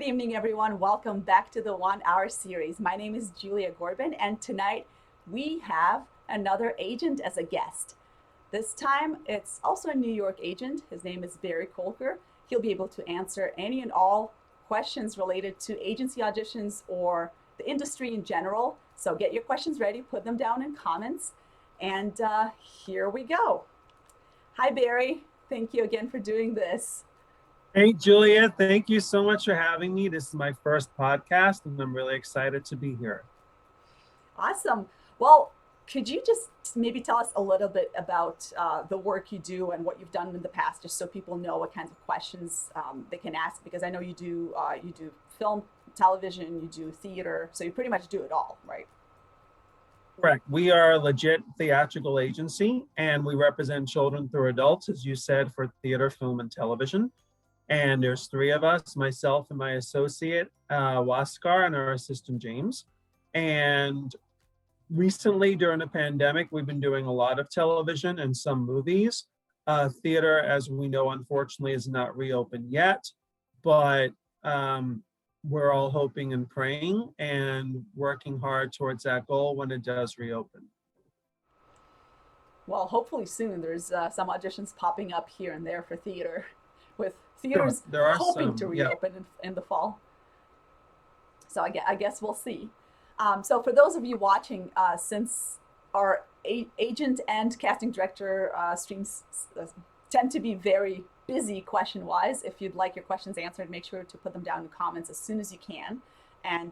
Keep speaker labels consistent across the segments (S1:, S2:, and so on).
S1: evening, everyone. Welcome back to the 1 Hour series. My name is Julia Gorban, and tonight we have another agent as a guest. This time it's also a New York agent. His name is Barry Kolker. He'll be able to answer any and all questions related to agency auditions or the industry in general. So get your questions ready, put them down in comments, and here we go. Hi, Barry. Thank you again for doing this.
S2: Hey, Julia, thank you so much for having me. This is my first podcast, and I'm really excited to be here.
S1: Awesome. Well, could you just maybe tell us a little bit about the work you do and what you've done in the past, just so people know what kinds of questions they can ask? Because I know you do film, television, you do theater, so you pretty much do it all, right?
S2: Correct. We are a legit theatrical agency, and we represent children through adults, as you said, for theater, film, and television. And there's three of us, myself and my associate, Waskar, and our assistant, James. And recently, during the pandemic, we've been doing a lot of television and some movies. Theater, as we know, unfortunately, is not reopened yet, but we're all hoping and praying and working hard towards that goal when it does reopen.
S1: Well, hopefully soon. There's some auditions popping up here and there for theater, with
S2: Sure,
S1: theaters
S2: there are
S1: hoping to
S2: some, yeah.
S1: reopen in the fall. So I guess we'll see. So for those of you watching, since our agent and casting director streams tend to be very busy question-wise, if you'd like your questions answered, make sure to put them down in the comments as soon as you can. And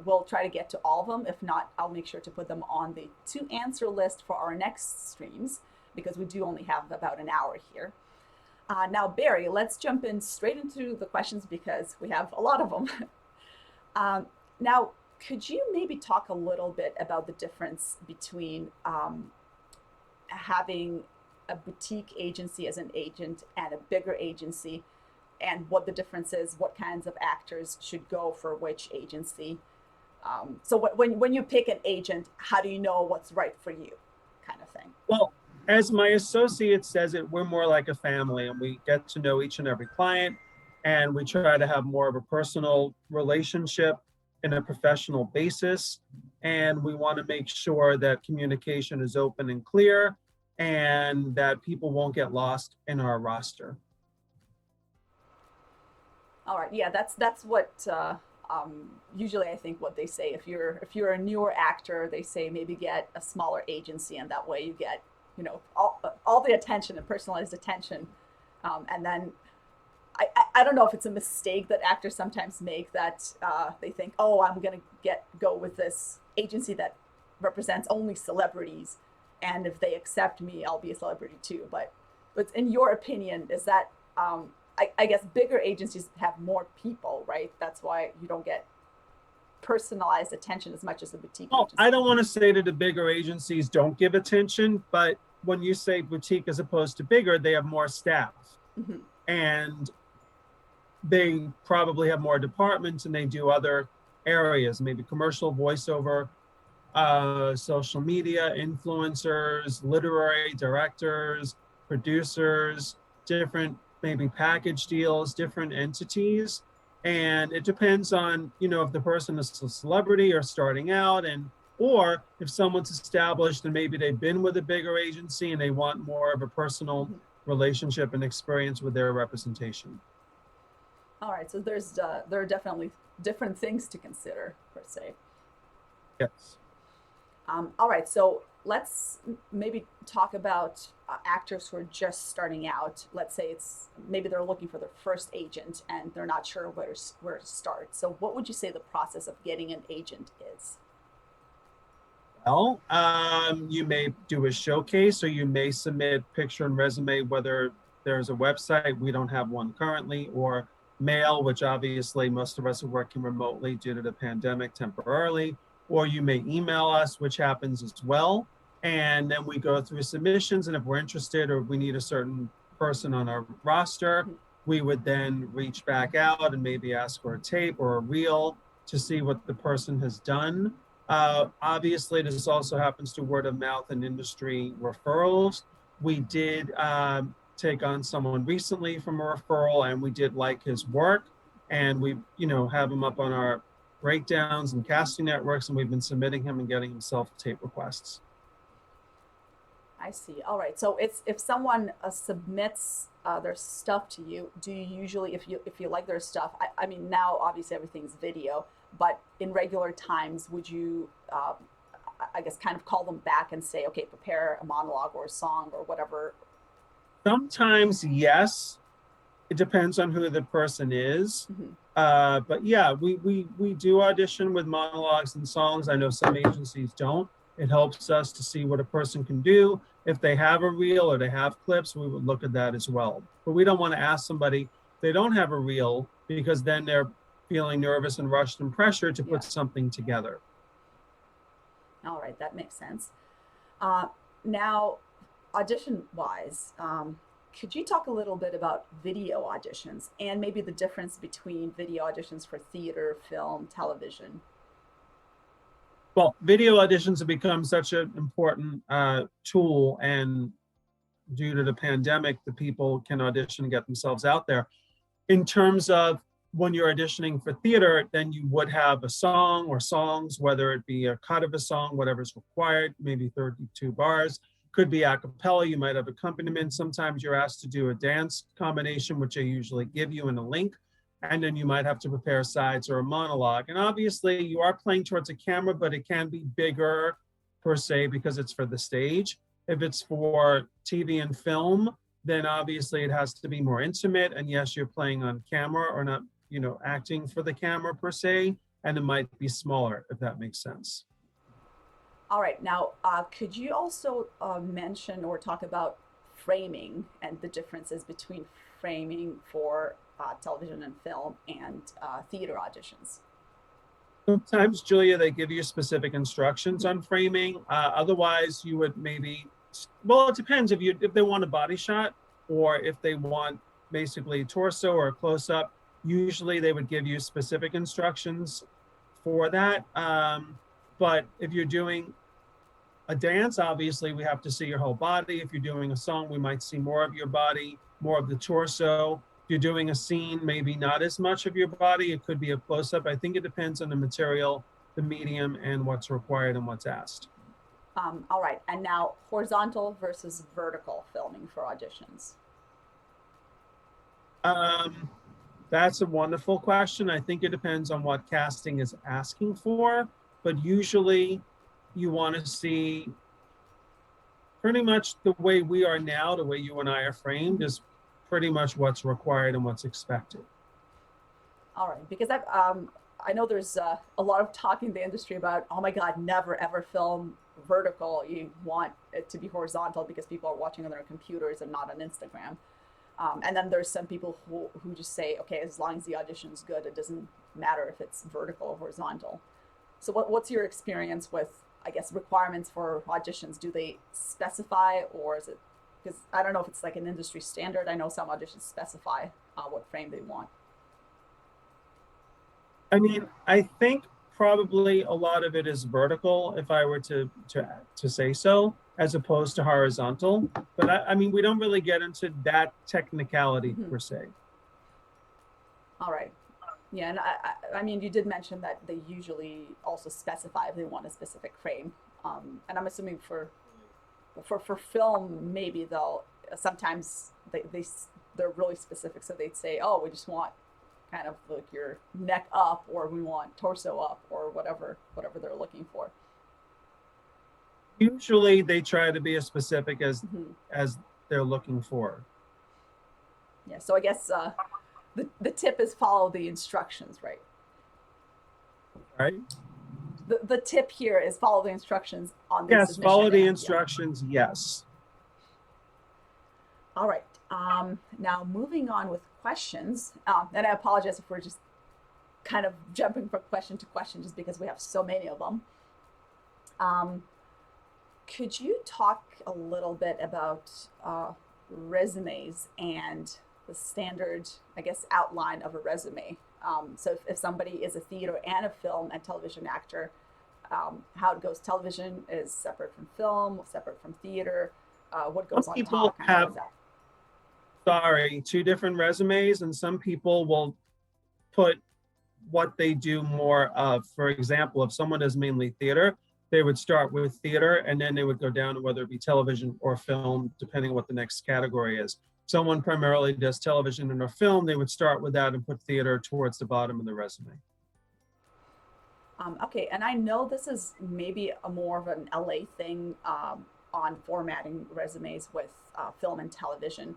S1: we'll try to get to all of them. If not, I'll make sure to put them on the to answer list for our next streams, because we do only have about an hour here. Now, Barry, let's jump in straight into the questions because we have a lot of them. Now, could you maybe talk a little bit about the difference between having a boutique agency as an agent and a bigger agency, and what the difference is, what kinds of actors should go for which agency? So when you pick an agent, how do you know what's right for you, kind of thing?
S2: Well, as my associate says it, we're more like a family, and we get to know each and every client, and we try to have more of a personal relationship in a professional basis. And we want to make sure that communication is open and clear and that people won't get lost in our roster.
S1: All right, yeah, that's what usually I think what they say. If you're a newer actor, they say maybe get a smaller agency, and that way you get all the attention and personalized attention. And then I don't know if it's a mistake that actors sometimes make, that they think, oh, I'm gonna go with this agency that represents only celebrities, and if they accept me, I'll be a celebrity too. But in your opinion, is that I guess bigger agencies have more people, right? That's why you don't get personalized attention as much as the boutique agency.
S2: I don't want to say that the bigger agencies don't give attention, but when you say boutique as opposed to bigger, they have more staff.
S1: Mm-hmm.
S2: And they probably have more departments, and they do other areas, maybe commercial, voiceover, social media, influencers, literary directors, producers, different maybe package deals, different entities. And it depends on, if the person is a celebrity or starting out, or if someone's established and maybe they've been with a bigger agency and they want more of a personal relationship and experience with their representation.
S1: All right, so there are definitely different things to consider, per se.
S2: Yes.
S1: All right, so let's maybe talk about actors who are just starting out. Let's say maybe they're looking for their first agent and they're not sure where to start. So what would you say the process of getting an agent is?
S2: Well, you may do a showcase, or you may submit picture and resume, whether there's a website, we don't have one currently, or mail, which obviously most of us are working remotely due to the pandemic temporarily, or you may email us, which happens as well. And then we go through submissions, and if we're interested or we need a certain person on our roster, we would then reach back out and maybe ask for a tape or a reel to see what the person has done. Obviously, this also happens to word of mouth and industry referrals. We did take on someone recently from a referral, and we did like his work. and we, have him up on our breakdowns and casting networks, and we've been submitting him and getting him self-tape requests.
S1: I see. All right. So it's if someone submits their stuff to you, do you usually, if you like their stuff, I mean, now obviously everything's video, but in regular times, would you, I guess, kind of call them back and say, okay, prepare a monologue or a song or whatever?
S2: Sometimes, yes. It depends on who the person is.
S1: Mm-hmm.
S2: But yeah, we do audition with monologues and songs. I know some agencies don't. It helps us to see what a person can do. If they have a reel or they have clips, we would look at that as well. But we don't want to ask somebody if they don't have a reel, because then they're feeling nervous and rushed and pressured to
S1: Yeah.
S2: put something together.
S1: All right, that makes sense. Uh, Now, audition wise, could you talk a little bit about video auditions and maybe the difference between video auditions for theater, film, television?
S2: Well, video auditions have become such an important tool, and due to the pandemic, the people can audition and get themselves out there. In terms of when you're auditioning for theater, then you would have a song or songs, whether it be a cut of a song, whatever's required, maybe 32 bars, could be a cappella, you might have accompaniment. Sometimes you're asked to do a dance combination, which they usually give you in a link. And then you might have to prepare sides or a monologue. And obviously you are playing towards a camera, but it can be bigger per se because it's for the stage. If it's for TV and film, then obviously it has to be more intimate. And yes, you're playing on camera or not, acting for the camera per se, and it might be smaller, if that makes sense.
S1: All right, now, could you also mention or talk about framing and the differences between framing for television and film and theater auditions?
S2: Sometimes, Julia, they give you specific instructions on framing. Otherwise, you would maybe, well, it depends if they want a body shot or if they want basically torso or a close up. Usually, they would give you specific instructions for that. But if you're doing a dance, obviously, we have to see your whole body. If you're doing a song, we might see more of your body, more of the torso. If you're doing a scene, maybe not as much of your body. It could be a close up. I think it depends on the material, the medium, and what's required and what's asked.
S1: All right, and now horizontal versus vertical filming for auditions.
S2: That's a wonderful question. I think it depends on what casting is asking for, but usually you want to see pretty much the way we are now, the way you and I are framed, is pretty much what's required and what's expected.
S1: All right, because I know there's a lot of talk in the industry about, oh my God, never ever film vertical. You want it to be horizontal because people are watching on their computers and not on Instagram. And then there's some people who just say, okay, as long as the audition's good, it doesn't matter if it's vertical or horizontal. So what's your experience with, I guess, requirements for auditions? Do they specify, or is it, because I don't know if it's like an industry standard. I know some auditions specify what frame they want.
S2: I mean, I think probably a lot of it is vertical, if I were to say so, as opposed to horizontal. But I mean, we don't really get into that technicality per se.
S1: All right. Yeah, and I mean, you did mention that they usually also specify if they want a specific frame, and I'm assuming for film, maybe they'll sometimes they're really specific, so they'd say, oh, we just want kind of like your neck up, or we want torso up, or whatever they're looking for.
S2: Usually, they try to be as specific as they're looking for.
S1: Yeah. So I guess the tip is follow the instructions, right?
S2: Right.
S1: The tip here is follow the instructions on the
S2: Yes,
S1: submission.
S2: follow the
S1: Yeah.
S2: instructions. Yes.
S1: All right. Now moving on with questions, and I apologize if we're just kind of jumping from question to question just because we have so many of them. Could you talk a little bit about resumes and the standard, I guess, outline of a resume? So if somebody is a theater and a film and television actor, how it goes, television is separate from film, separate from theater, what goes
S2: Some
S1: on
S2: people
S1: top, and how
S2: have,
S1: is that?
S2: sorry, two different resumes, and some people will put what they do more of. For example, if someone does mainly theater, they would start with theater and then they would go down to whether it be television or film, depending on what the next category is. Someone primarily does television and or film, they would start with that and put theater towards the bottom of the resume.
S1: Okay, and I know this is maybe a more of an LA thing on formatting resumes with film and television,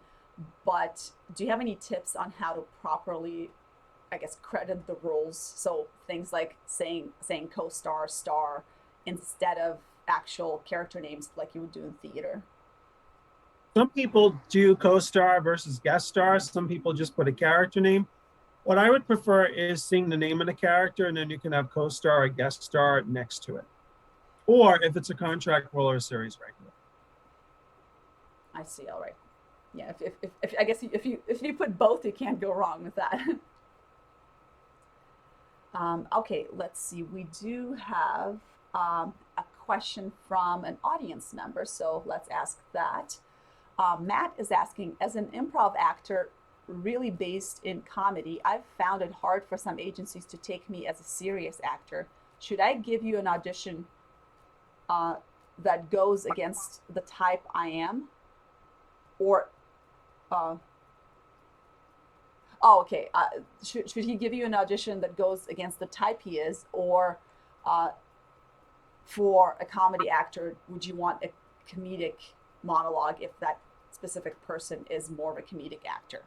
S1: but do you have any tips on how to properly, I guess, credit the roles? So things like saying co-star, star, instead of actual character names like you would do in theater.
S2: Some people do co-star versus guest star. Some people just put a character name. What I would prefer is seeing the name of the character and then you can have co-star or guest star next to it. Or if it's a contract role or a series regular.
S1: I see. All right. Yeah. If I guess if you put both, you can't go wrong with that. Okay. Let's see. We do have a question from an audience member, so let's ask that. Matt is asking, as an improv actor, really based in comedy, I've found it hard for some agencies to take me as a serious actor. Should I give you an audition uh, that goes against the type I am? Or, uh, oh, okay. Should he give you an audition that goes against the type he is? Or uh, for a comedy actor, would you want a comedic monologue if that specific person is more of a comedic actor?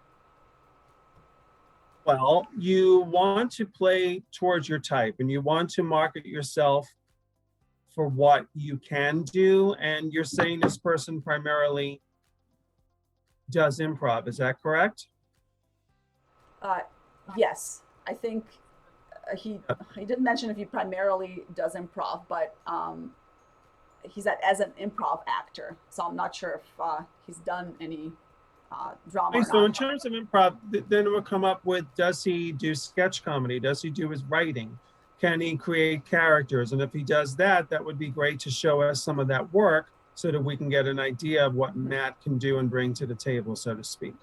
S2: Well, you want to play towards your type and you want to market yourself for what you can do. And you're saying this person primarily does improv. Is that correct?
S1: Uh, yes, I think he didn't mention if he primarily does improv, but he's as an improv actor, so I'm not sure if he's done any drama
S2: Okay,
S1: or
S2: so in
S1: not.
S2: terms of improv, then we'll come up with, does he do sketch comedy? Does he do his writing? Can he create characters? And if he does that, that would be great to show us some of that work so that we can get an idea of what Matt can do and bring to the table, so to speak.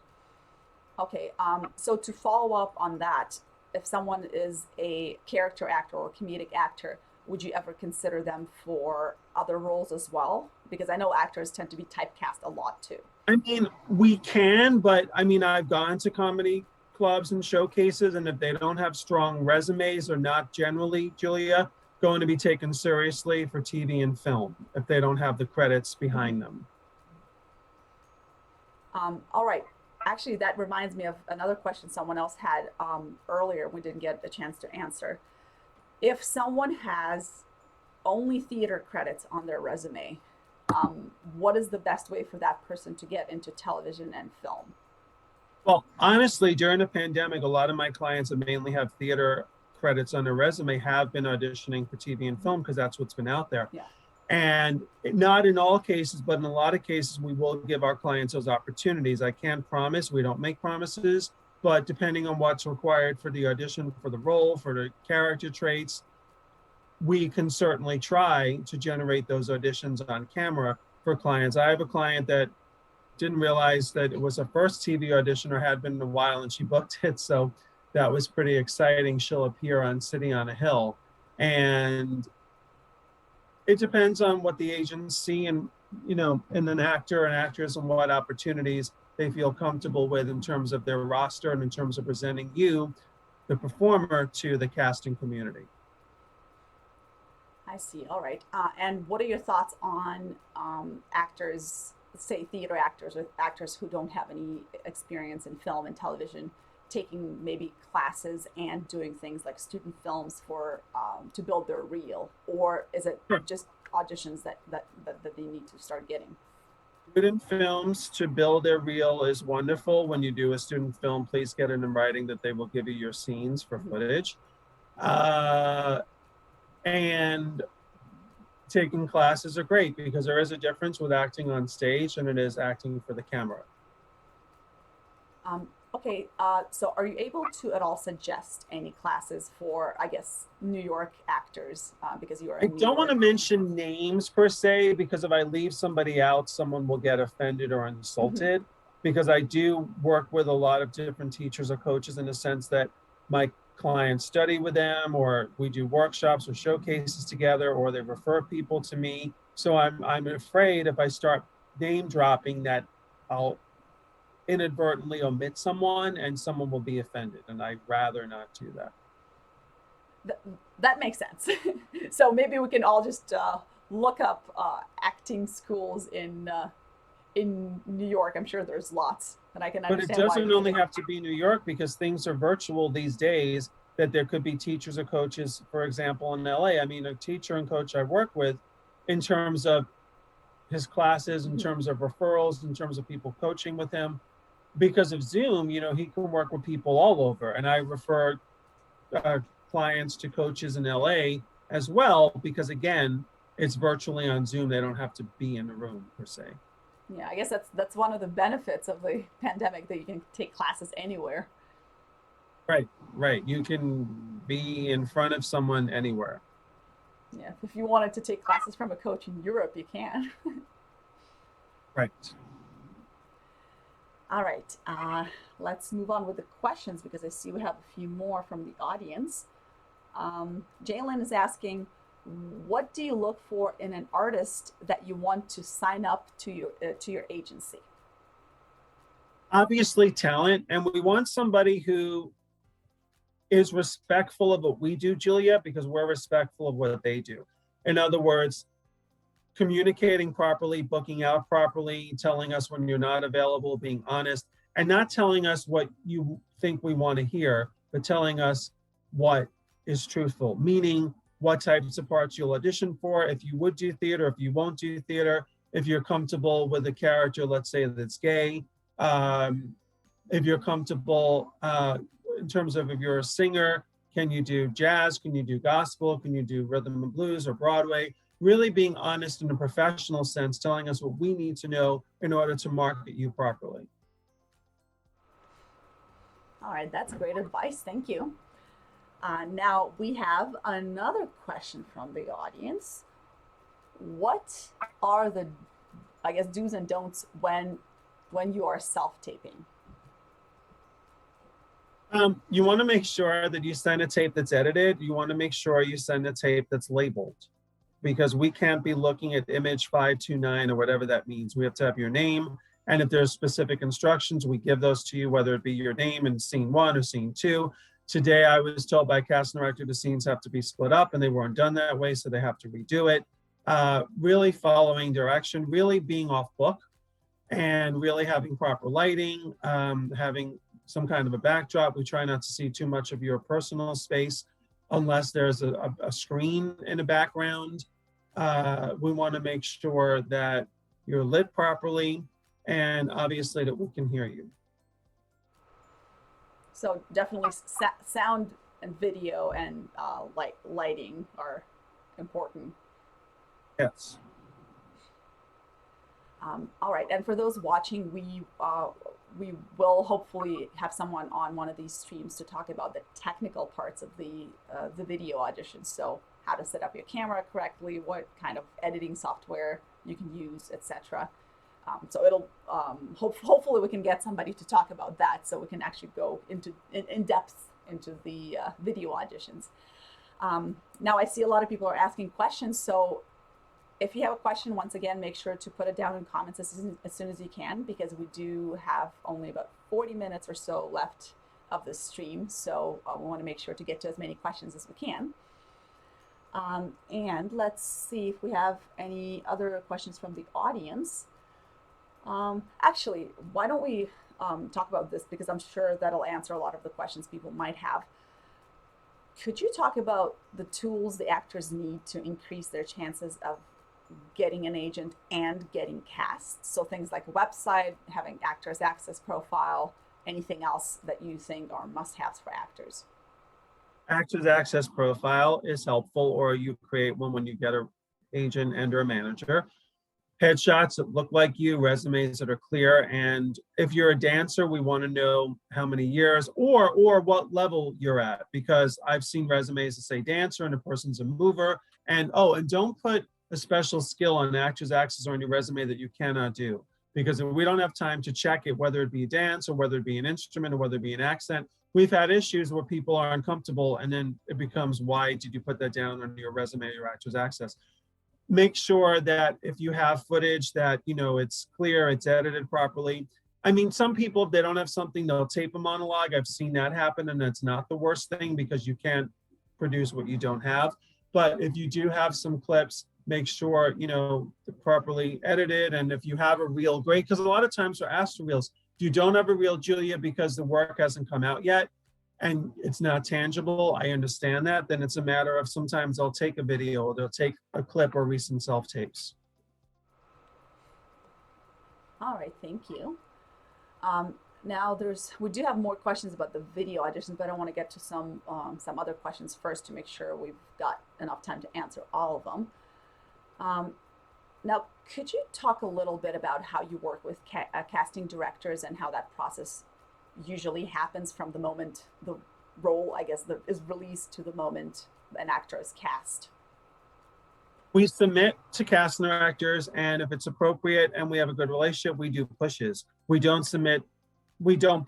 S1: Okay, so to follow up on that, if someone is a character actor or comedic actor, would you ever consider them for other roles as well? Because I know actors tend to be typecast a lot too.
S2: I mean, we can, but I mean, I've gone to comedy clubs and showcases, and if they don't have strong resumes, they're not generally, Julia, going to be taken seriously for TV and film if they don't have the credits
S1: Mhm.
S2: behind them.
S1: All right. Actually, that reminds me of another question someone else had earlier. We didn't get a chance to answer. If someone has only theater credits on their resume, what is the best way for that person to get into television and film?
S2: Well, honestly, during the pandemic, a lot of my clients that mainly have theater credits on their resume have been auditioning for TV and
S1: Mhm.
S2: film because that's what's been out there.
S1: Yeah.
S2: And not in all cases, but in a lot of cases, we will give our clients those opportunities. I can't promise, we don't make promises, but depending on what's required for the audition, for the role, for the character traits, we can certainly try to generate those auditions on camera for clients. I have a client that didn't realize that it was a first TV audition or had been in a while and she booked it. So that was pretty exciting. She'll appear on City on a Hill. And it depends on what the agents see and, in an actor and actress and what opportunities they feel comfortable with in terms of their roster and in terms of presenting you, the performer, to the casting community.
S1: I see. All right. And what are your thoughts on actors, say theater actors or actors who don't have any experience in film and television, taking maybe classes and doing things like student films for to build their reel, or is it
S2: Sure.
S1: just auditions that they need to start getting?
S2: Student films to build their reel is wonderful. When you do a student film, please get it in writing that they will give you your scenes for
S1: Mhm.
S2: footage. Uh, and taking classes are great because there is a difference with acting on stage and it is acting for the camera.
S1: Okay, so are you able to at all suggest any classes for, I guess, New York actors because you are
S2: I
S1: in New
S2: don't want
S1: York?
S2: to mention names per se because if I leave somebody out, someone will get offended or
S1: Hmm.
S2: insulted. Because I do work with a lot of different teachers or coaches in the sense that my clients study with them, or we do workshops or showcases together, or they refer people to me. So I'm afraid if I start name dropping that I'll inadvertently omit someone and someone will be offended, and I'd rather not do that.
S1: Th- that makes sense. So maybe we can all just look up acting schools in New York. I'm sure there's lots, and I can
S2: But it
S1: understand why.
S2: doesn't only have to be New York, because things are virtual these days, that there could be teachers or coaches, for example, in LA. I mean, a teacher and coach I work with, in terms of his classes, in terms of referrals, in terms of people coaching with him, because of Zoom, he can work with people all over. And I refer uh, clients to coaches in LA as well, because again, it's virtually on Zoom. They don't have to be in the room per se.
S1: Yeah, I guess that's one of the benefits of the pandemic, that you can take classes anywhere.
S2: Right, right. You can be in front of someone anywhere.
S1: Yeah, if you wanted to take classes from a coach in Europe, you can.
S2: Right.
S1: All right, let's move on with the questions because I see we have a few more from the audience. Jalen is asking, what do you look for in an artist that you want to sign up to your agency?
S2: Obviously, talent, and we want somebody who is respectful of what we do, Julia, because we're respectful of what they do. In other words, communicating properly, booking out properly, telling us when you're not available, being honest, and not telling us what you think we want to hear, but telling us what is truthful, meaning what types of parts you'll audition for, if you would do theater, if you won't do theater, if you're comfortable with a character, let's say that's gay, if you're comfortable in terms of if you're a singer, can you do jazz, can you do gospel, can you do rhythm and blues or Broadway? Really being honest in a professional sense, telling us what we need to know in order to market you properly.
S1: All right, that's great advice. Thank you. Now we have another question from the audience. What are the, I guess, do's and don'ts when you are self-taping?
S2: You want to make sure that you send a tape that's edited. You want to make sure you send a tape that's labeled, because we can't be looking at image 529 or whatever that means. We have to have your name. And if there's specific instructions, we give those to you, whether it be your name in scene 1 or scene 2. Today, I was told by cast and director the scenes have to be split up, and they weren't done that way, so they have to redo it. Really following direction, really being off book, and really having proper lighting, having some kind of a backdrop. We try not to see too much of your personal space unless there's a screen in the background. We want to make sure that you're lit properly, and obviously that we can hear you.
S1: So definitely sound and video and lighting are important.
S2: Yes.
S1: All right, and for those watching, we will hopefully have someone on one of these streams to talk about the technical parts of the video audition. So how to set up your camera correctly, what kind of editing software you can use, etc. So it'll hopefully we can get somebody to talk about that, so we can actually go in depth into the video auditions. Now I see a lot of people are asking questions, so if you have a question, once again, make sure to put it down in comments as soon as you can, because we do have only about 40 minutes or so left of the stream. So we want to make sure to get to as many questions as we can. And let's see if we have any other questions from the audience. Actually, why don't we talk about this, because I'm sure that'll answer a lot of the questions people might have. Could you talk about the tools the actors need to increase their chances of getting an agent and getting cast? So things like a website, having actors access profile, anything else that you think are must-haves for actors?
S2: Actors access profile is helpful, or you create one when you get an agent and or a manager. Headshots that look like you, resumes that are clear, and if you're a dancer, we want to know how many years or what level you're at, because I've seen resumes that say dancer and a person's a mover, and don't put a special skill on actors access or on your resume that you cannot do. because if we don't have time to check it, whether it be dance or whether it be an instrument or whether it be an accent, we've had issues where people are uncomfortable, and then it becomes, why did you put that down on your resume or your actor's access? Make sure that if you have footage that, it's clear, it's edited properly. I mean, some people, if they don't have something, they'll tape a monologue. I've seen that happen, and that's not the worst thing because you can't produce what you don't have. But if you do have some clips, make sure, they're properly edited. And if you have a reel, great, because a lot of times we're asked for reels. If you don't have a reel, Julia, because the work hasn't come out yet and it's not tangible, I understand that. Then it's a matter of, sometimes they'll take a video, or they'll take a clip or recent self-tapes.
S1: All right, thank you. Now we do have more questions about the video auditions, but I want to get to some other questions first to make sure we've got enough time to answer all of them. Now, could you talk a little bit about how you work with casting directors and how that process usually happens from the moment the role, I guess, is released to the moment an actor is cast?
S2: We submit to casting directors, and if it's appropriate and we have a good relationship, we do pushes. We don't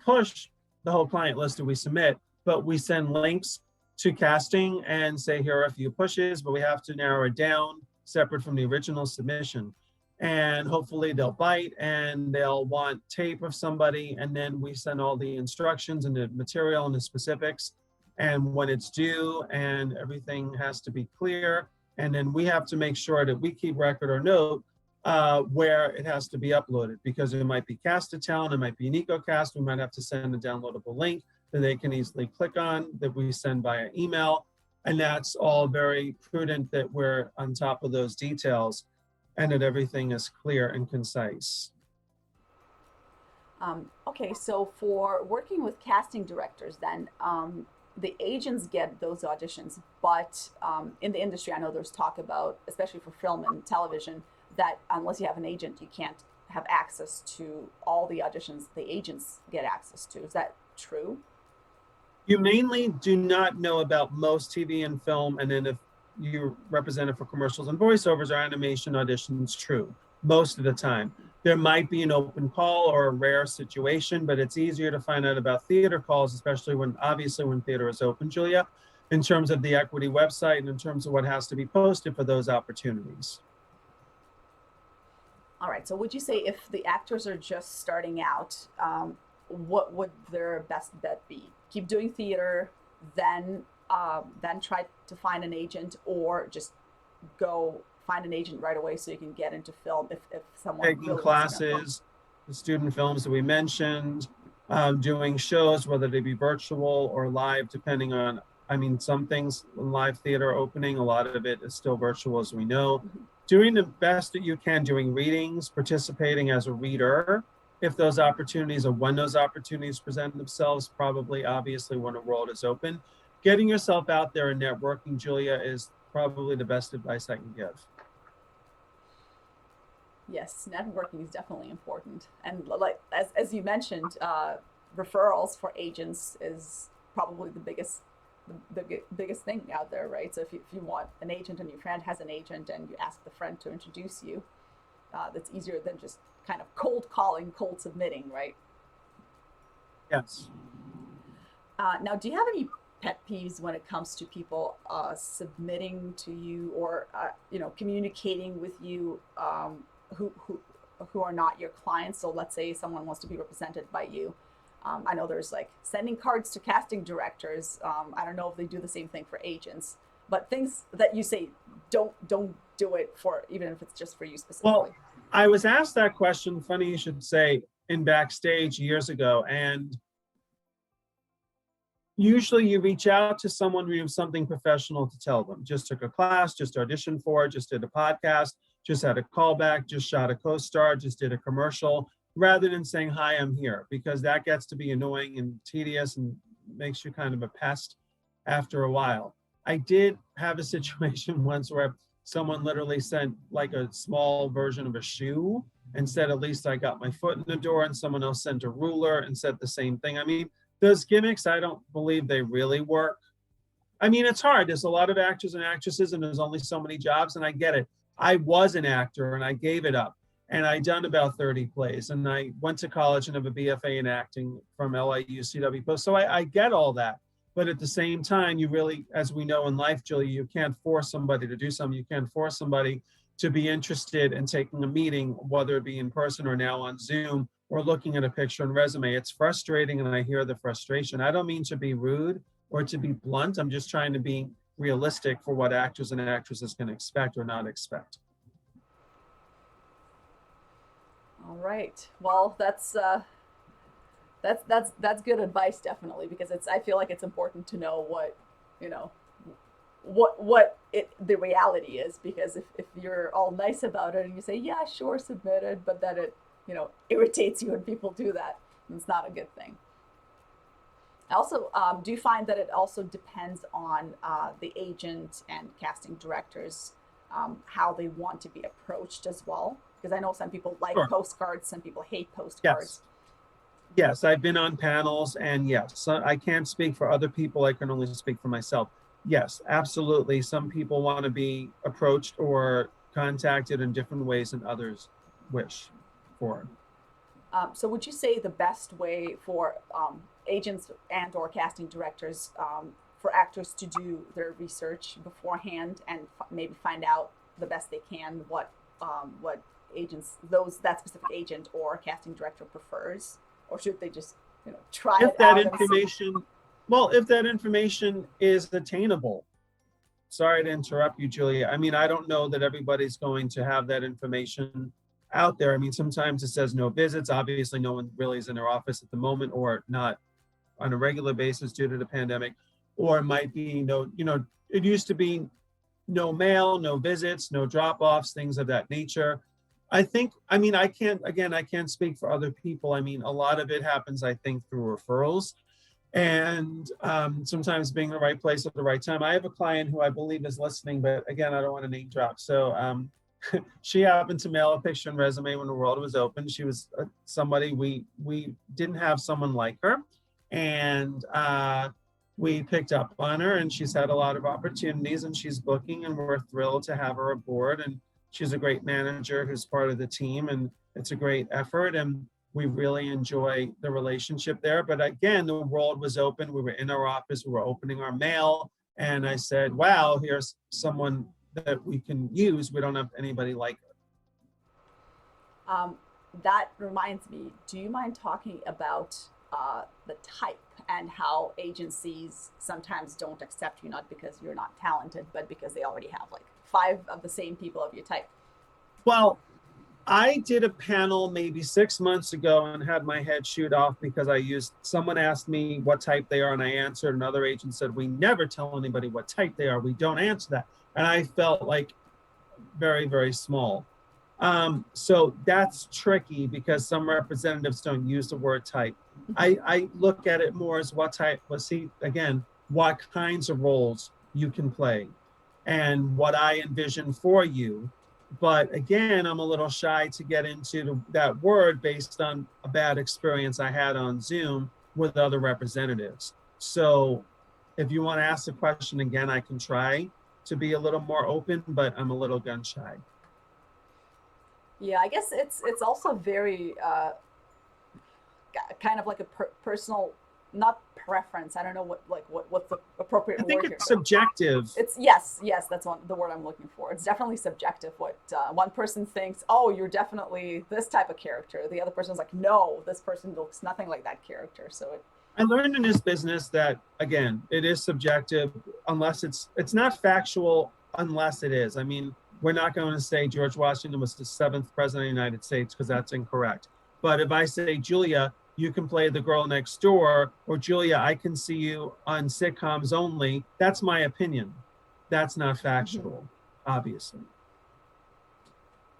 S2: push the whole client list that we submit, but we send links to casting and say, here are a few pushes, but we have to narrow it down separate from the original submission. And hopefully they'll bite and they'll want tape of somebody. And then we send all the instructions and the material and the specifics and when it's due, and everything has to be clear. And then we have to make sure that we keep record or note where it has to be uploaded, because it might be cast to town, it might be an EcoCast. We might have to send a downloadable link that they can easily click on, that we send via email. And that's all very prudent, that we're on top of those details and that everything is clear and concise.
S1: Okay, so for working with casting directors, then the agents get those auditions, but in the industry, I know there's talk about, especially for film and television, that unless you have an agent, you can't have access to all the auditions the agents get access to. Is that true?
S2: You mainly do not know about most TV and film, and then if you're represented for commercials and voiceovers or animation auditions, true, most of the time. There might be an open call or a rare situation, but it's easier to find out about theater calls, especially obviously when theater is open, Julia, in terms of the equity website and in terms of what has to be posted for those opportunities.
S1: All right, so would you say if the actors are just starting out, what would their best bet be? Keep doing theater, then try to find an agent, or just go find an agent right away so you can get into film if someone
S2: taking
S1: really
S2: classes, the student films that we mentioned, doing shows, whether they be virtual or live, depending on, some things in live theater opening, a lot of it is still virtual, as we know.
S1: Mm-hmm.
S2: Doing the best that you can, doing readings, participating as a reader, if those opportunities or when those opportunities present themselves, probably obviously when a world is open. Getting yourself out there and networking, Julia, is probably the best advice I can give.
S1: Yes, networking is definitely important. And like as you mentioned, referrals for agents is probably the biggest thing out there, right? So if you want an agent and your friend has an agent and you ask the friend to introduce you, that's easier than just kind of cold calling, cold submitting, right?
S2: Yes.
S1: Now, do you have any pet peeves when it comes to people submitting to you or communicating with you who are not your clients? So let's say someone wants to be represented by you. I know there's like sending cards to casting directors. I don't know if they do the same thing for agents, but things that you say don't do it for, even if it's just for you specifically.
S2: Well, I was asked that question, funny you should say, in backstage years ago, and usually you reach out to someone when you have something professional to tell them. Just took a class, just auditioned for it, just did a podcast, just had a callback, just shot a co-star, just did a commercial, rather than saying, hi, I'm here, because that gets to be annoying and tedious and makes you kind of a pest after a while. I did have a situation once where someone literally sent like a small version of a shoe and said, at least I got my foot in the door, and someone else sent a ruler and said the same thing. Those gimmicks, I don't believe they really work. It's hard. There's a lot of actors and actresses, and there's only so many jobs, and I get it. I was an actor and I gave it up. And I done about 30 plays, and I went to college and have a BFA in acting from LIU CW Post. So I get all that. But at the same time, you really, as we know in life, Julia, you can't force somebody to do something. You can't force somebody to be interested in taking a meeting, whether it be in person or now on Zoom, or looking at a picture and resume. It's frustrating, and I hear the frustration. I don't mean to be rude or to be blunt. I'm just trying to be realistic for what actors and actresses can expect or not expect.
S1: All right. Well, that's good advice, definitely, because I feel like it's important to know what, you know, the reality is, because if you're all nice about it and you say, yeah, sure, submit it, but then it, irritates you when people do that, it's not a good thing. Also, do you find that it also depends on the agent and casting directors, how they want to be approached as well? Because I know some people like
S2: Sure.
S1: postcards, some people hate postcards.
S2: Yes, I've been on panels, and yes, I can't speak for other people. I can only speak for myself. Yes, absolutely. Some people want to be approached or contacted in different ways than others wish for.
S1: So would you say the best way for agents and or casting directors, for actors to do their research beforehand and maybe find out the best they can what agents that specific agent or casting director prefers, or should they just try
S2: If
S1: it
S2: that
S1: out
S2: information, well, if that information is attainable. Sorry to interrupt you, Julia. I mean, I don't know that everybody's going to have that information out there. I mean, sometimes it says no visits. Obviously, no one really is in their office at the moment, or not on a regular basis due to the pandemic, or it might be no, it used to be no mail, no visits, no drop-offs, things of that nature. I can't speak for other people. I mean, a lot of it happens, I think, through referrals, and sometimes being in the right place at the right time. I have a client who I believe is listening, but again, I don't want to name drop. So she happened to mail a picture and resume when the world was open. She was somebody we didn't have someone like her, and we picked up on her, and she's had a lot of opportunities, and she's booking, and we're thrilled to have her aboard. And she's a great manager who's part of the team, and it's a great effort, and we really enjoy the relationship there. But again, the world was open. We were in our office, we were opening our mail, and I said, wow, here's someone that we can use. We don't have anybody like
S1: Um, that reminds me, do you mind talking about the type and how agencies sometimes don't accept you, not because you're not talented, but because they already have like 5 of the same people of your type?
S2: Well, I did a panel maybe 6 months ago and had my head shoot off because someone asked me what type they are, and I answered. Another agent said, we never tell anybody what type they are. We don't answer that. And I felt like very, very small. So that's tricky because some representatives don't use the word type. I look at it more as what kinds of roles you can play and what I envision for you. But again, I'm a little shy to get into that word based on a bad experience I had on Zoom with other representatives. So if you want to ask the question again, I can try to be a little more open, but I'm a little gun shy.
S1: Yeah, I guess it's also very kind of like a personal, not preference. I don't know what's the appropriate
S2: I think
S1: word
S2: it's
S1: here.
S2: subjective.
S1: It's yes, that's the word I'm looking for. It's definitely subjective. What one person thinks, oh, you're definitely this type of character. The other person's like, no, this person looks nothing like that character. So
S2: I learned in this business that, again, it is subjective unless it's not factual unless it is. I mean, we're not going to say George Washington was the 7th president of the United States because that's incorrect. But if I say, Julia, you can play the girl next door, or Julia, I can see you on sitcoms only, that's my opinion. That's not factual, obviously.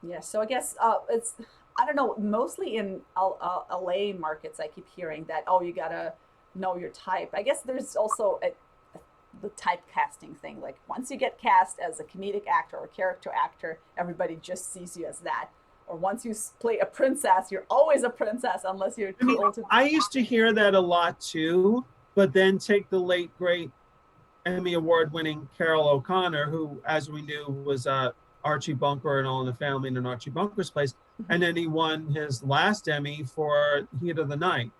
S1: yeah, so I guess it's, I don't know, mostly in LA markets, I keep hearing that, oh, you gotta know your type. I guess there's also the typecasting thing. Like once you get cast as a comedic actor or character actor, everybody just sees you as that. Or once you play a princess, you're always a princess unless you're too old to.
S2: I used to hear that a lot too, but then take the late, great Emmy Award-winning Carol O'Connor, who, as we knew, was Archie Bunker and All in the Family and Archie Bunker's place. And then he won his last Emmy for Heat of the Night.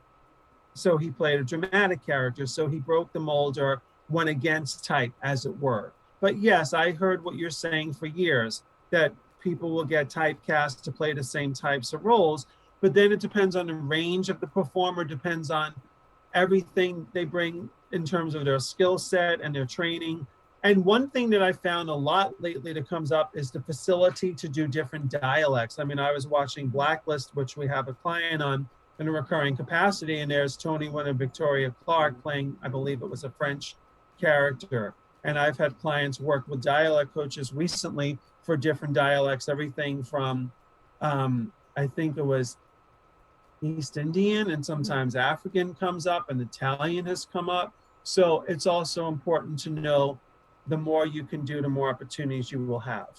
S2: So he played a dramatic character. So he broke the mold or went against type, as it were. But yes, I heard what you're saying for years, that people will get typecast to play the same types of roles. But then it depends on the range of the performer, depends on everything they bring in terms of their skill set and their training. And one thing that I found a lot lately that comes up is the facility to do different dialects. I mean, I was watching Blacklist, which we have a client on in a recurring capacity, and there's Tony winner Victoria Clark playing, I believe it was a French character. And I've had clients work with dialect coaches recently for different dialects, everything from, I think it was East Indian, and sometimes African comes up, and Italian has come up. So it's also important to know the more you can do, the more opportunities you will have.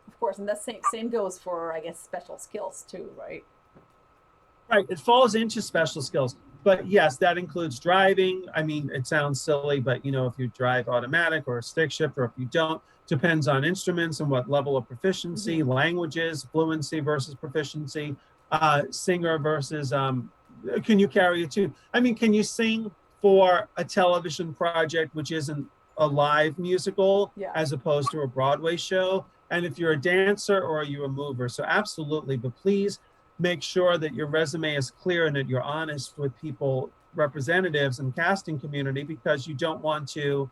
S1: Of course, and that same goes for, I guess, special skills too, right?
S2: Right, it falls into special skills. But yes, that includes driving. I mean, it sounds silly, but you know, if you drive automatic or a stick shift, or if you don't, depends on instruments and what level of proficiency, languages, fluency versus proficiency, singer versus, can you carry a tune? I mean, can you sing for a television project, which isn't a live musical, as opposed to a Broadway show? And if you're a dancer, or are you a mover? So absolutely, but please make sure that your resume is clear and that you're honest with people, representatives and casting community, because you don't want to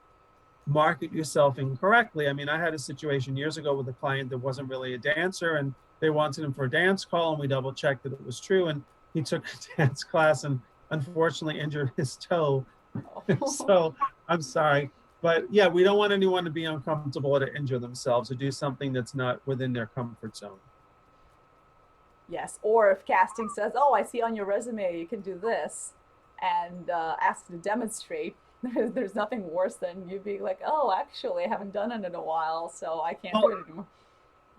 S2: market yourself incorrectly. I mean, I had a situation years ago with a client that wasn't really a dancer, and they wanted him for a dance call, and we double checked that it was true. And he took a dance class and unfortunately injured his toe. So I'm sorry. But yeah, we don't want anyone to be uncomfortable or to injure themselves or do something that's not within their comfort zone.
S1: Yes, or if casting says, "Oh, I see on your resume you can do this," and ask to demonstrate, there's nothing worse than you being like, "Oh, actually, I haven't done it in a while, so I can't do it anymore."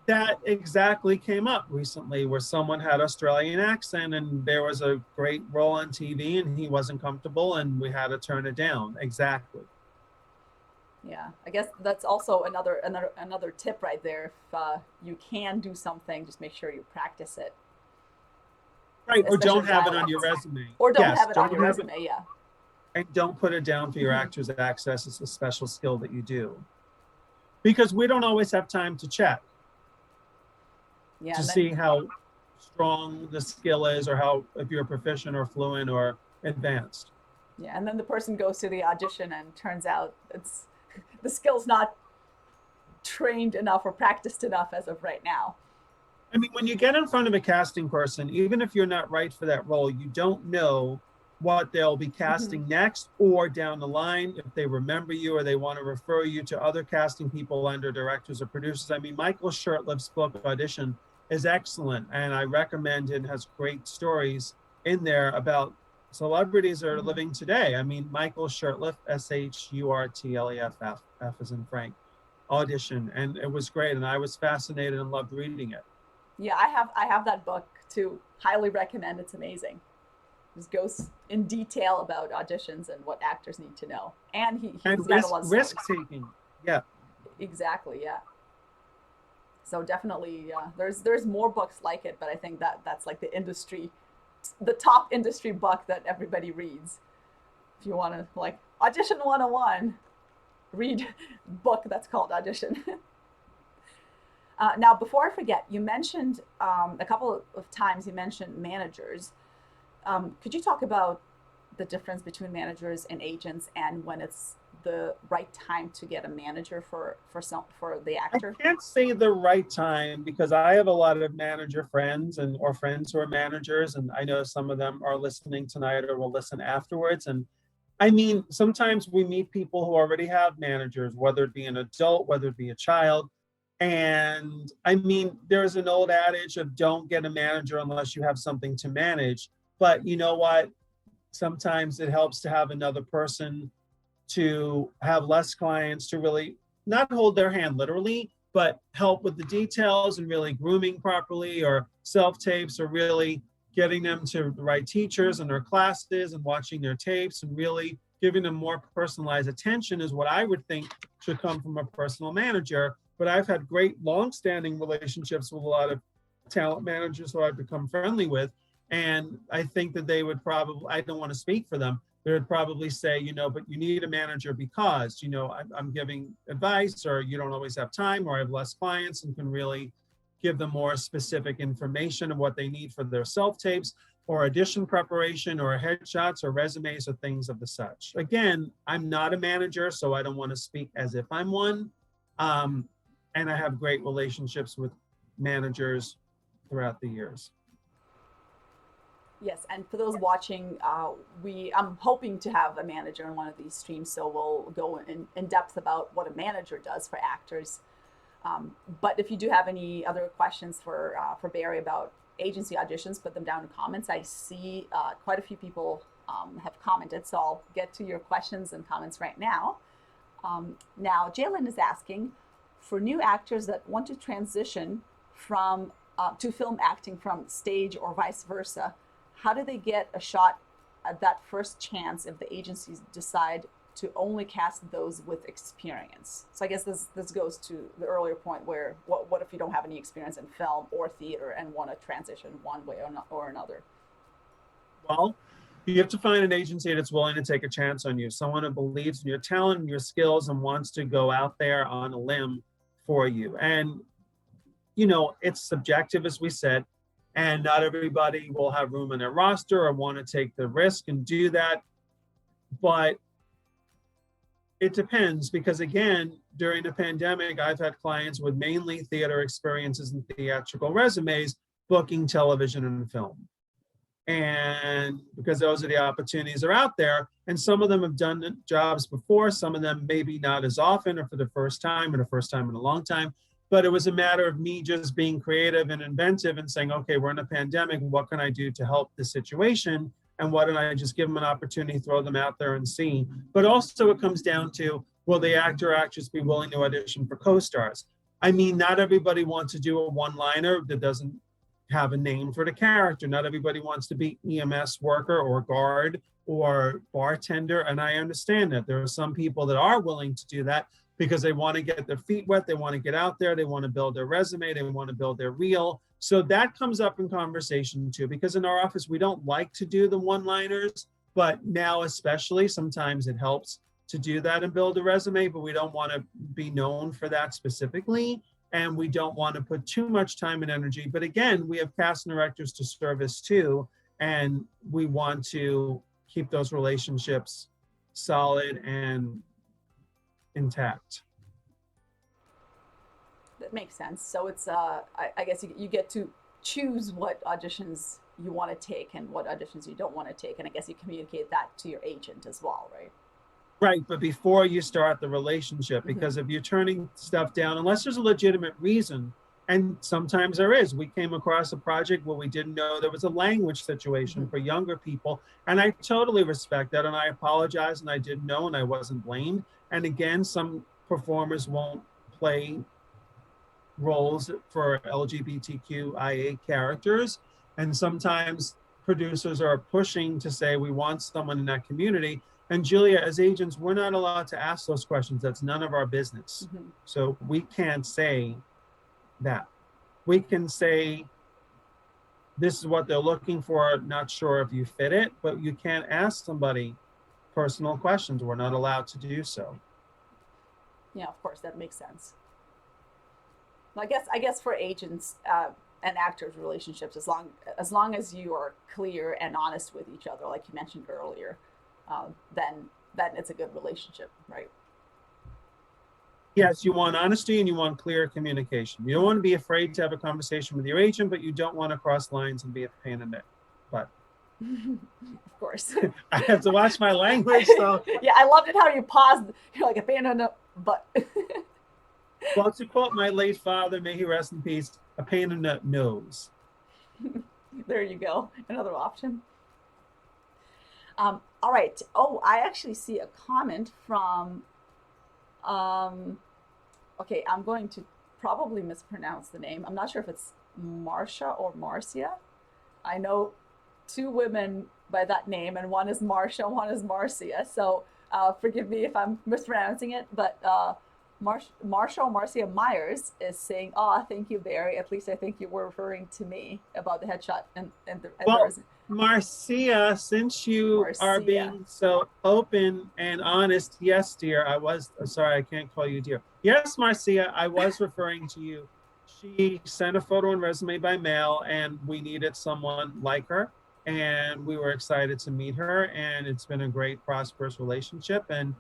S2: That exactly came up recently, where someone had Australian accent and there was a great role on TV and he wasn't comfortable and we had to turn it down. Exactly.
S1: Yeah, I guess that's also another tip right there. If you can do something, just make sure you practice it.
S2: Right, or don't have it on
S1: dialects.
S2: your resume.
S1: Or don't
S2: Yes,
S1: have it on your
S2: have
S1: resume, yeah.
S2: And don't put it down for your actors access. It's a special skill that you do. Because we don't always have time to check to see how strong the skill is, or how, if you're proficient or fluent or advanced.
S1: Yeah, and then the person goes to the audition and turns out it's the skill's not trained enough or practiced enough as of right now.
S2: I mean, when you get in front of a casting person, even if you're not right for that role, you don't know what they'll be casting next or down the line, if they remember you or they want to refer you to other casting people under directors or producers. I mean, Michael Shurtleff's book, Audition, is excellent, and I recommend it. It has great stories in there about celebrities that are living today. I mean, Michael Shurtleff, Shurtleff, F as in Frank, Audition, and it was great, and I was fascinated and loved reading it.
S1: Yeah, I have that book too. Highly recommend. It's amazing. Just goes in detail about auditions and what actors need to know. And he's got a lot of
S2: risk taking. Yeah.
S1: Exactly. Yeah. So definitely, there's more books like it, but I think that's like the top industry book that everybody reads. If you want to like Audition 101, read book that's called Audition. Now, before I forget, you mentioned a couple of times, you mentioned managers. Could you talk about the difference between managers and agents, and when it's the right time to get a manager for the actor?
S2: I can't say the right time, because I have a lot of manager friends or friends who are managers, and I know some of them are listening tonight or will listen afterwards. And I mean, sometimes we meet people who already have managers, whether it be an adult, whether it be a child. And I mean, there's an old adage of don't get a manager unless you have something to manage. But you know what? Sometimes it helps to have another person to have less clients, to really not hold their hand literally, but help with the details and really grooming properly, or self-tapes, or really getting them to the right teachers in their classes and watching their tapes and really giving them more personalized attention is what I would think should come from a personal manager. But I've had great long-standing relationships with a lot of talent managers who I've become friendly with. And I think that they would probably, I don't want to speak for them, they would probably say, but you need a manager because, I'm giving advice, or you don't always have time, or I have less clients and can really give them more specific information of what they need for their self-tapes or audition preparation or headshots or resumes or things of the such. Again, I'm not a manager, so I don't want to speak as if I'm one. And I have great relationships with managers throughout the years.
S1: Yes, and for those watching, I'm hoping to have a manager in one of these streams, so we'll go in depth about what a manager does for actors. But if you do have any other questions for Barry about agency auditions, put them down in comments. I see quite a few people have commented, so I'll get to your questions and comments right now. Now, Jalen is asking, for new actors that want to transition from to film acting from stage or vice versa, how do they get a shot at that first chance if the agencies decide to only cast those with experience? So I guess this goes to the earlier point where what if you don't have any experience in film or theater and want to transition one way or another?
S2: Well, you have to find an agency that's willing to take a chance on you, someone who believes in your talent and your skills and wants to go out there on a limb for you. And it's subjective, as we said, and not everybody will have room in their roster or want to take the risk and do that. But it depends, because again, during the pandemic, I've had clients with mainly theater experiences and theatrical resumes booking television and film. And because those are the opportunities that are out there, and some of them have done jobs before, some of them maybe not as often or for the first time in a long time. But it was a matter of me just being creative and inventive and saying, okay, we're in a pandemic. What can I do to help the situation? And why don't I just give them an opportunity, throw them out there and see? But also it comes down to, will the actor or actress be willing to audition for co-stars? I mean, not everybody wants to do a one-liner that doesn't have a name for the character. Not everybody wants to be EMS worker or guard or bartender. And I understand that there are some people that are willing to do that because they want to get their feet wet, they want to get out there, they want to build their resume, they want to build their reel. So that comes up in conversation too, because in our office, we don't like to do the one-liners, but now especially sometimes it helps to do that and build a resume, but we don't want to be known for that specifically. And we don't want to put too much time and energy. But again, we have casting directors to service too, and we want to keep those relationships solid and intact.
S1: That makes sense. So it's I guess you get to choose what auditions you want to take and what auditions you don't want to take, and I guess you communicate that to your agent as well, right?
S2: Right, but before you start the relationship, because if you're turning stuff down, unless there's a legitimate reason, and sometimes there is. We came across a project where we didn't know there was a language situation for younger people, and I totally respect that, and I apologize, and I didn't know, and I wasn't blamed. And again, some performers won't play roles for LGBTQIA characters, and sometimes producers are pushing to say we want someone in that community. And Julia, as agents, we're not allowed to ask those questions. That's none of our business. So we can't say that. We can say, this is what they're looking for, not sure if you fit it, but you can't ask somebody personal questions. We're not allowed to do so.
S1: Yeah, of course, that makes sense. Well, I guess for agents and actors relationships, as long as you are clear and honest with each other, like you mentioned earlier, then it's a good relationship, right?
S2: Yes, you want honesty and you want clear communication. You don't want to be afraid to have a conversation with your agent, but you don't want to cross lines and be a pain in the butt.
S1: Of course.
S2: I have to watch my language. So
S1: yeah, I loved it how you paused. You're like a pain in the butt.
S2: Well, to quote my late father, may he rest in peace, a pain in the nose.
S1: There you go. Another option. All right. Oh, I actually see a comment from, okay, I'm going to probably mispronounce the name. I'm not sure if it's Marcia or Marcia. I know two women by that name, and one is Marcia, one is Marcia. So forgive me if I'm mispronouncing it, but Marcia Myers is saying, "Oh, thank you, Barry. At least I think you were referring to me about the headshot and the
S2: Well,
S1: resume."
S2: Marcia, since you are
S1: Marcia.
S2: being so open and honest, yes, dear, I was sorry, I can't call you dear. Yes, Marcia, I was referring to you. She sent a photo and resume by mail, and we needed someone like her. And we were excited to meet her, and it's been a great, prosperous relationship. And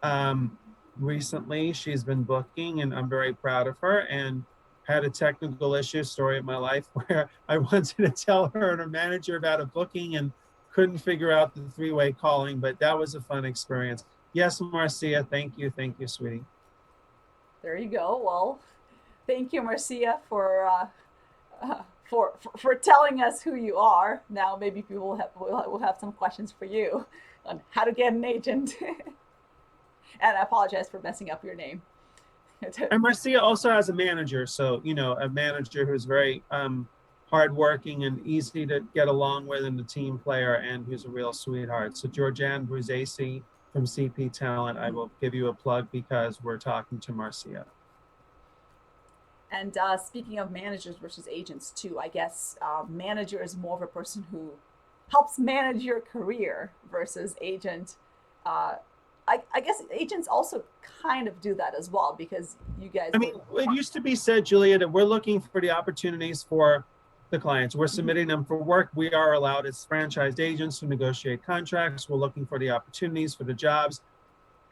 S2: um, recently, she's been booking, and I'm very proud of her. And had a technical issue story of my life where I wanted to tell her and her manager about a booking and couldn't figure out the three-way calling, but that was a fun experience. Yes, Marcia, thank you, sweetie.
S1: There you go. Well, thank you, Marcia, for telling us who you are. Now maybe people will have some questions for you on how to get an agent. And I apologize for messing up your name.
S2: And Marcia also has a manager, so a manager who's very hardworking and easy to get along with, and a team player, and who's a real sweetheart. So Georgianne Bruzzese from CP Talent, I will give you a plug because we're talking to Marcia.
S1: And speaking of managers versus agents too, I guess manager is more of a person who helps manage your career versus agent. Uh, I guess agents also kind of do that as well because you guys.
S2: I mean, it used to be said, Julia, that we're looking for the opportunities for the clients. We're submitting them for work. We are allowed as franchised agents to negotiate contracts. We're looking for the opportunities for the jobs,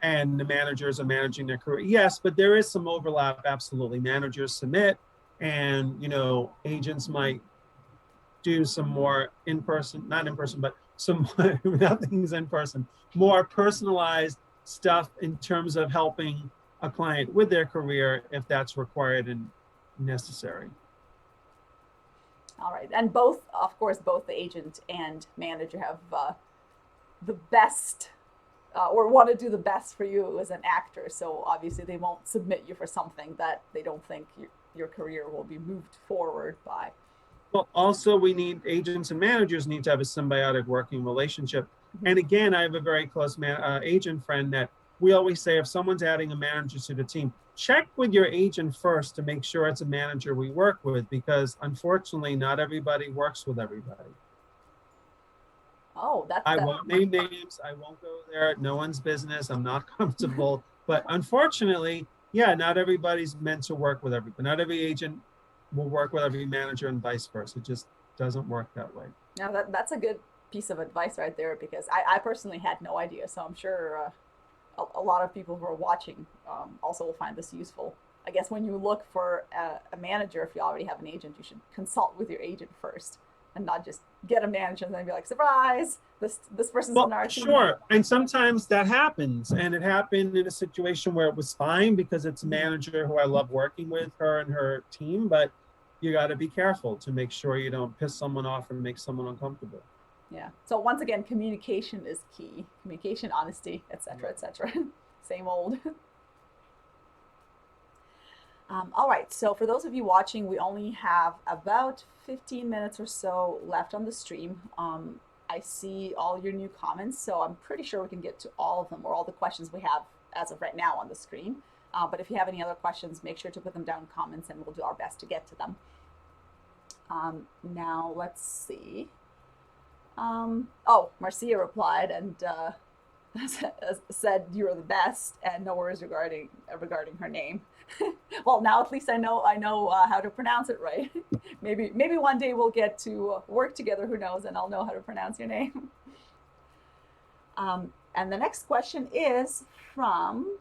S2: and the managers are managing their career. Yes, but there is some overlap. Absolutely. Managers submit, and, agents might do some more in-person, not in person, but some nothing's in person, more personalized stuff in terms of helping a client with their career if that's required and necessary.
S1: All right, and both, of course, both the agent and manager have the best or want to do the best for you as an actor. So obviously, they won't submit you for something that they don't think your career will be moved forward by.
S2: Well, also, we need agents and managers need to have a symbiotic working relationship. And again, I have a very close agent friend that we always say, if someone's adding a manager to the team, check with your agent first to make sure it's a manager we work with, because unfortunately, not everybody works with everybody.
S1: Oh,
S2: I won't name names. I won't go there. No one's business. I'm not comfortable. But unfortunately, yeah, not everybody's meant to work with everybody. Not every agent will work with every manager and vice versa. It just doesn't work that way.
S1: Now that's a good piece of advice right there because I personally had no idea. So I'm sure a lot of people who are watching also will find this useful. I guess when you look for a manager, if you already have an agent, you should consult with your agent first and not just get a manager and then be like, surprise, this person's on our team.
S2: Sure. And sometimes that happens. And it happened in a situation where it was fine because it's a manager who I love working with, her and her team. But you got to be careful to make sure you don't piss someone off and make someone uncomfortable.
S1: Yeah. So once again, communication is key. Communication, honesty, etc., etc. Same old. All right. So for those of you watching, we only have about 15 minutes or so left on the stream. I see all your new comments, so I'm pretty sure we can get to all of them or all the questions we have as of right now on the screen. But if you have any other questions, make sure to put them down in comments and we'll do our best to get to them. Now, let's see. Oh, Marcia replied and said you're the best and no worries regarding her name. Well, now at least I know how to pronounce it right. maybe one day we'll get to work together, who knows, and I'll know how to pronounce your name. And the next question is from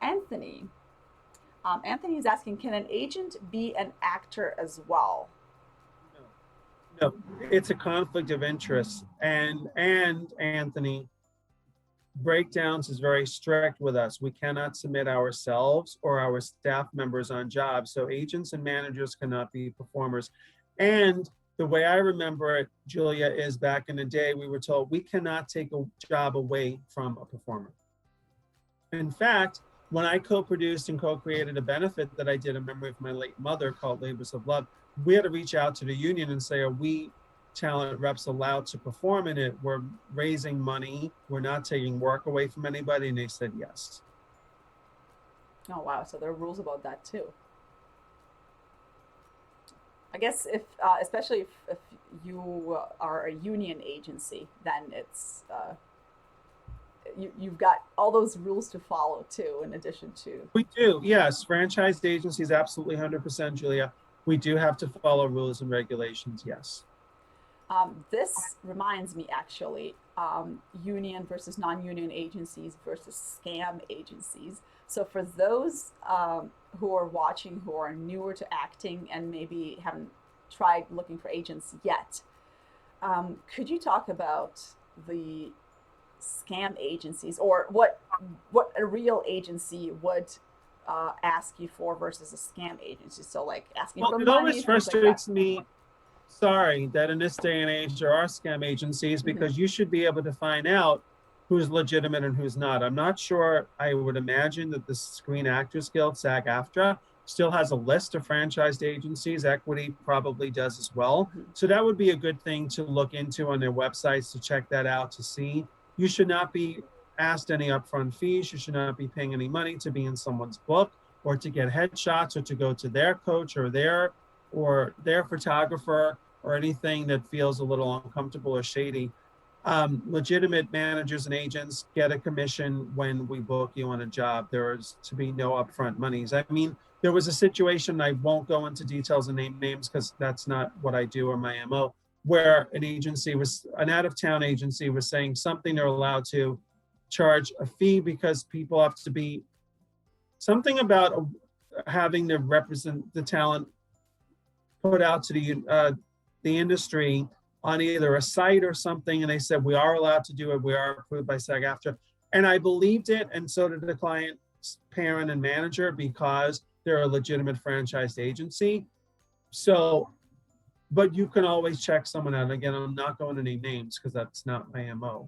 S1: Anthony. Anthony is asking, can an agent be an actor as well?
S2: No, it's a conflict of interest. And Anthony, Breakdowns is very strict with us. We cannot submit ourselves or our staff members on jobs. So agents and managers cannot be performers. And the way I remember it, Julia, is back in the day, we were told we cannot take a job away from a performer. In fact, when I co-produced and co-created a benefit that I did in memory of my late mother called Labors of Love, we had to reach out to the union and say, are we talent reps allowed to perform in it? We're raising money. We're not taking work away from anybody. And they said yes.
S1: Oh wow, so there are rules about that too. I guess if, especially if you are a union agency, then you've got all those rules to follow too, in addition to.
S2: We do, yes. Franchised agencies, absolutely 100%, Julia. We do have to follow rules and regulations, yes.
S1: This reminds me actually, union versus non-union agencies versus scam agencies. So for those who are watching, who are newer to acting and maybe haven't tried looking for agents yet, could you talk about the scam agencies, or what a real agency would ask you for versus a scam agency? So like asking
S2: Well,
S1: for
S2: it always
S1: money, things like that.
S2: frustrates me, sorry, that in this day and age there are scam agencies
S1: Hmm.
S2: because you should be able to find out who's legitimate and who's not. I'm not sure. I would imagine that the Screen Actors Guild, SAG-AFTRA, still has a list of franchised agencies. Equity probably does as well.
S1: Hmm.
S2: So that would be a good thing to look into on their websites to check that out to see. You should not be asked any upfront fees. You should not be paying any money to be in someone's book or to get headshots or to go to their coach or their photographer or anything that feels a little uncomfortable or shady. Legitimate managers and agents get a commission when we book you on a job. There is to be no upfront monies. I mean, there was a situation, I won't go into details and name names because that's not what I do or my MO, where an out of town agency was saying something they're allowed to charge a fee because people have to be something about having to represent the talent put out to the industry on either a site or something, and they said we are allowed to do it. We are approved by SAG-AFTRA, and I believed it, and so did the client's parent and manager because they're a legitimate franchised agency. So, but you can always check someone out. Again, I'm not going to name names because that's not my MO.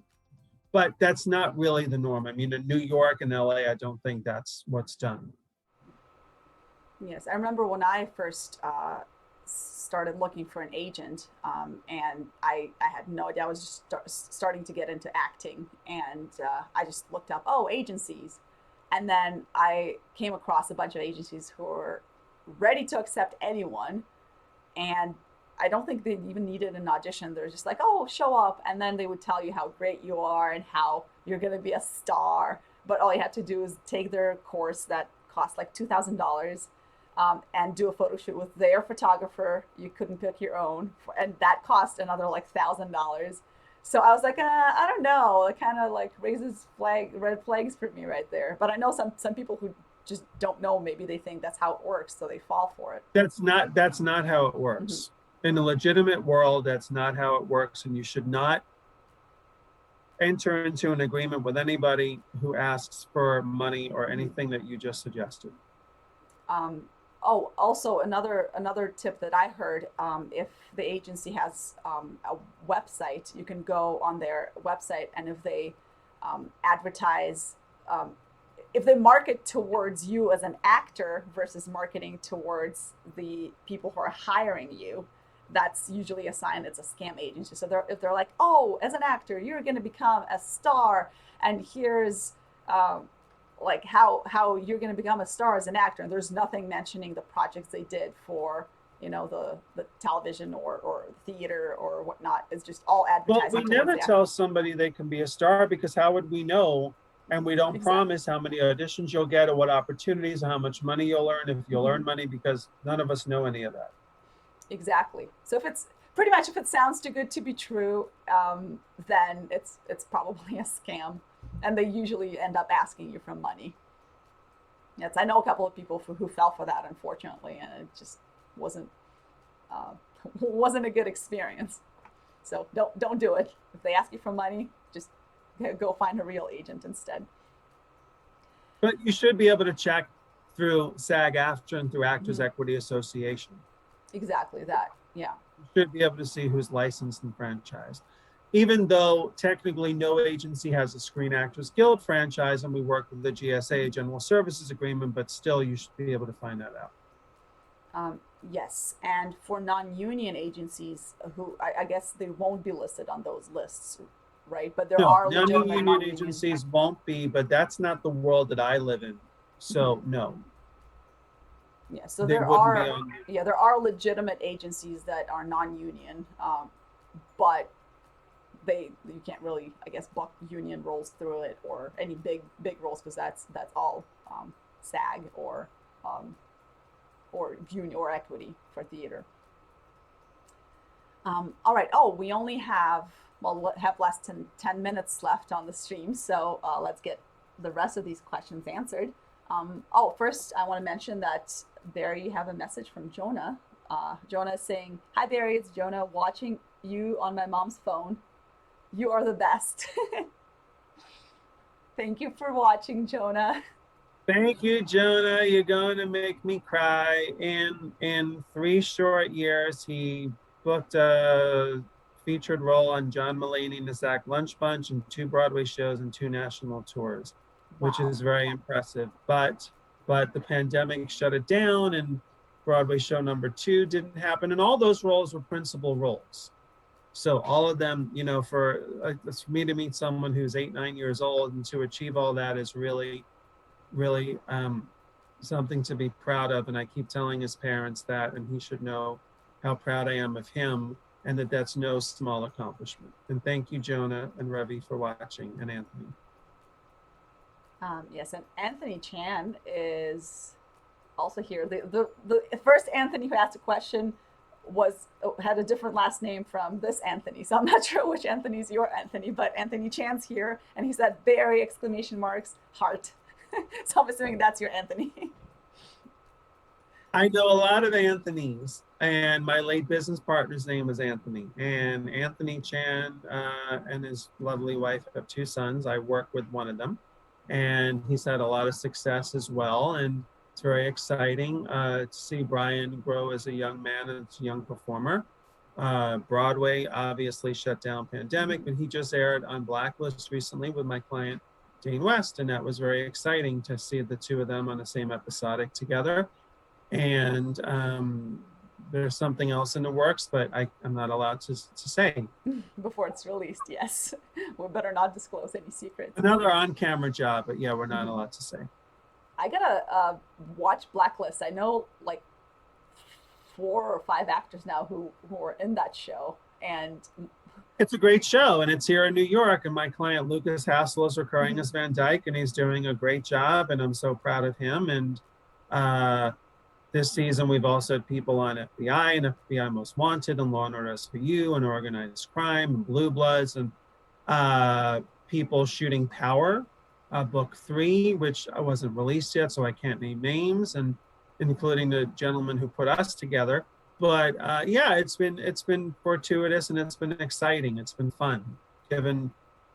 S2: But that's not really the norm. I mean, in New York and LA, I don't think that's what's done.
S1: Yes, I remember when I first started looking for an agent, and I had no idea. I was just starting to get into acting, and I just looked up, oh, agencies. And then I came across a bunch of agencies who were ready to accept anyone. And I don't think they even needed an audition. They're just like, oh, show up. And then they would tell you how great you are and how you're going to be a star. But all you had to do is take their course that cost like $2,000, and do a photo shoot with their photographer. You couldn't pick your own. And that cost another like $1,000. So I was like, I don't know. It kind of like raises red flags for me right there. But I know some people who just don't know. Maybe they think that's how it works, so they fall for it.
S2: That's not how it
S1: Mm-hmm.
S2: works. In a legitimate world, that's not how it works, and you should not enter into an agreement with anybody who asks for money or
S1: Mm-hmm.
S2: anything that you just suggested.
S1: Um, oh, also another tip that I heard, if the agency has a website, you can go on their website, and if they advertise, um, if they market towards you as an actor versus marketing towards the people who are hiring you, that's usually a sign it's a scam agency. So if they're like, oh, as an actor, you're going to become a star, and here's um, like how you're going to become a star as an actor, and there's nothing mentioning the projects they did for the television or theater or whatnot. It's just all
S2: Well, we
S1: advertising towards
S2: never
S1: the actor.
S2: tell somebody they can be a star because how would we know? And we don't
S1: Exactly.
S2: promise how many auditions you'll get or what opportunities or how much money you'll earn if you'll
S1: Mm-hmm.
S2: earn money because none of us know any of that.
S1: Exactly. So if it's pretty much, if it sounds too good to be true, then it's probably a scam, and they usually end up asking you for money. Yes, I know a couple of people who fell for that, unfortunately, and it just wasn't uh, wasn't a good experience. So don't do it. If they ask you for money, just go find a real agent instead.
S2: But you should be able to check through SAG-AFTRA and through Actors
S1: Mm-hmm.
S2: Equity Association.
S1: Exactly that. Yeah.
S2: You should be able to see who's licensed and franchised. Even though technically no agency has a Screen Actors Guild franchise and we work with the GSA,
S1: Mm-hmm.
S2: General Services Agreement, but still you should be able to find that out.
S1: Yes, and for non-union agencies, who I guess they won't be listed on those lists, right? But there
S2: No,
S1: are legitimate
S2: non-union
S1: non-union.
S2: agencies won't be, but that's not the world that I live in. So no,
S1: Yeah, so
S2: they
S1: there
S2: wouldn't be
S1: are,
S2: on.
S1: yeah, there are legitimate agencies that are non-union, but you can't really, I guess, buck union roles through it, or any big roles, because that's all SAG um, or union or equity for theater. All right. Oh, we only have, well, have less than 10 minutes left on the stream, so let's get the rest of these questions answered. Oh, first, I want to mention that Barry, you have a message from Jonah. Jonah is saying, "Hi, Barry. It's Jonah watching you on my mom's phone. You are the best." Thank you for watching, Jonah.
S2: Thank you, Jonah. You're going to make me cry. In 3 short years, he booked a featured role on John Mulaney and the Zach Lunch Bunch, and 2 Broadway shows and 2 national tours, which
S1: Wow.
S2: is very impressive. But the pandemic shut it down, and Broadway show number 2 didn't happen, and all those roles were principal roles. So all of them, for me to meet someone who's 8, 9 years old and to achieve all that is really something to be proud of. And I keep telling his parents that, and he should know how proud I am of him, and that that's no small accomplishment. And thank you, Jonah and Revi, for watching, and Anthony.
S1: Yes, and Anthony Chan is also here. The first Anthony who asked a question had a different last name from this Anthony, so I'm not sure which Anthony is your Anthony, but Anthony Chan's here, and he said Barry exclamation marks heart. So I'm assuming that's your Anthony.
S2: I know a lot of Anthony's, and my late business partner's name is Anthony. And Anthony Chan and his lovely wife have 2 sons. I work with one of them, and he's had a lot of success as well. And it's very exciting to see Brian grow as a young man and as a young performer. Broadway obviously shut down pandemic, but he just aired on Blacklist recently with my client Dane West, and that was very exciting to see the 2 of them on the same episodic together. And there's something else in the works, but I'm not allowed to say.
S1: Before it's released, yes. We better not disclose any secrets.
S2: Another on-camera job, but yeah, we're not allowed to say.
S1: I gotta watch Blacklist. I know like 4 or 5 actors now who are in that show, and
S2: it's a great show, and it's here in New York. And my client Lucas Hassel is recurring as Van Dyke, and he's doing a great job, and I'm so proud of him. And this season, we've also had people on FBI and FBI Most Wanted and Law and Order SVU and Organized Crime and Blue Bloods, and people shooting Power, book 3, which wasn't released yet, so I can't name names, and including the gentleman who put us together. But yeah, it's been fortuitous, and it's been exciting. It's been fun, given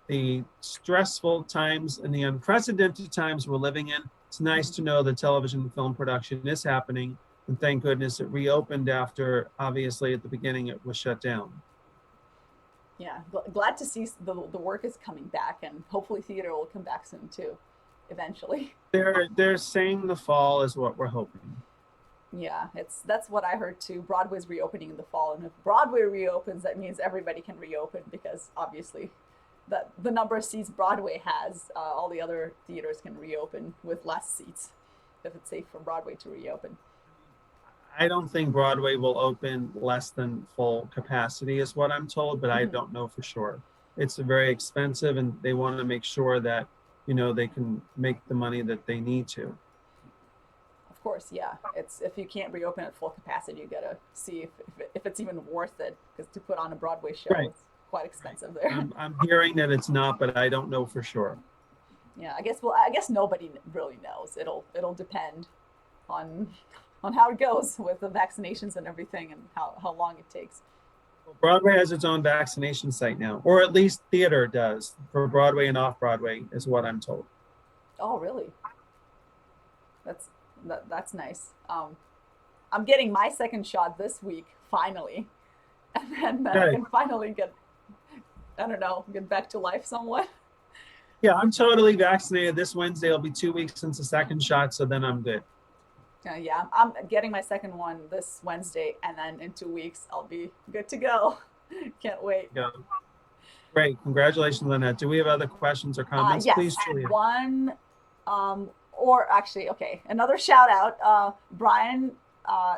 S2: the stressful times and the unprecedented times we're living in. It's nice to know that television and film production is happening, and thank goodness it reopened after, obviously, at the beginning it was shut down.
S1: Yeah, glad to see the work is coming back, and hopefully theater will come back soon too, eventually.
S2: They're saying the fall is what we're hoping.
S1: Yeah, that's what I heard too. Broadway's reopening in the fall, and if Broadway reopens, that means everybody can reopen, because obviously the number of seats Broadway has, all the other theaters can reopen with less seats if it's safe for Broadway to reopen.
S2: I don't think Broadway will open less than full capacity is what I'm told, but I don't know for sure. It's very expensive, and they want to make sure that, they can make the money that they need to.
S1: Of course, yeah. It's, if you can't reopen at full capacity, you gotta see if it's even worth it, because to put on a Broadway show,
S2: right,
S1: it's quite expensive there.
S2: I'm hearing that it's not, but I don't know for sure.
S1: Yeah, I guess nobody really knows. It'll depend on how it goes with the vaccinations and everything, and how long it takes.
S2: Broadway has its own vaccination site now, or at least theater does, for Broadway and off Broadway, is what I'm told.
S1: Oh, really? That's nice. I'm getting my second shot this week, finally, and then I can finally get back to life somewhat.
S2: Yeah, I'm totally vaccinated. This Wednesday will be 2 weeks since the second shot, so then I'm good.
S1: Yeah, I'm getting my second one this Wednesday, and then in 2 weeks I'll be good to go. Can't wait.
S2: Yeah. Great. Congratulations on that. Do we have other questions or comments?
S1: Yes.
S2: Please, Julia.
S1: One or actually, okay, another shout out. Brian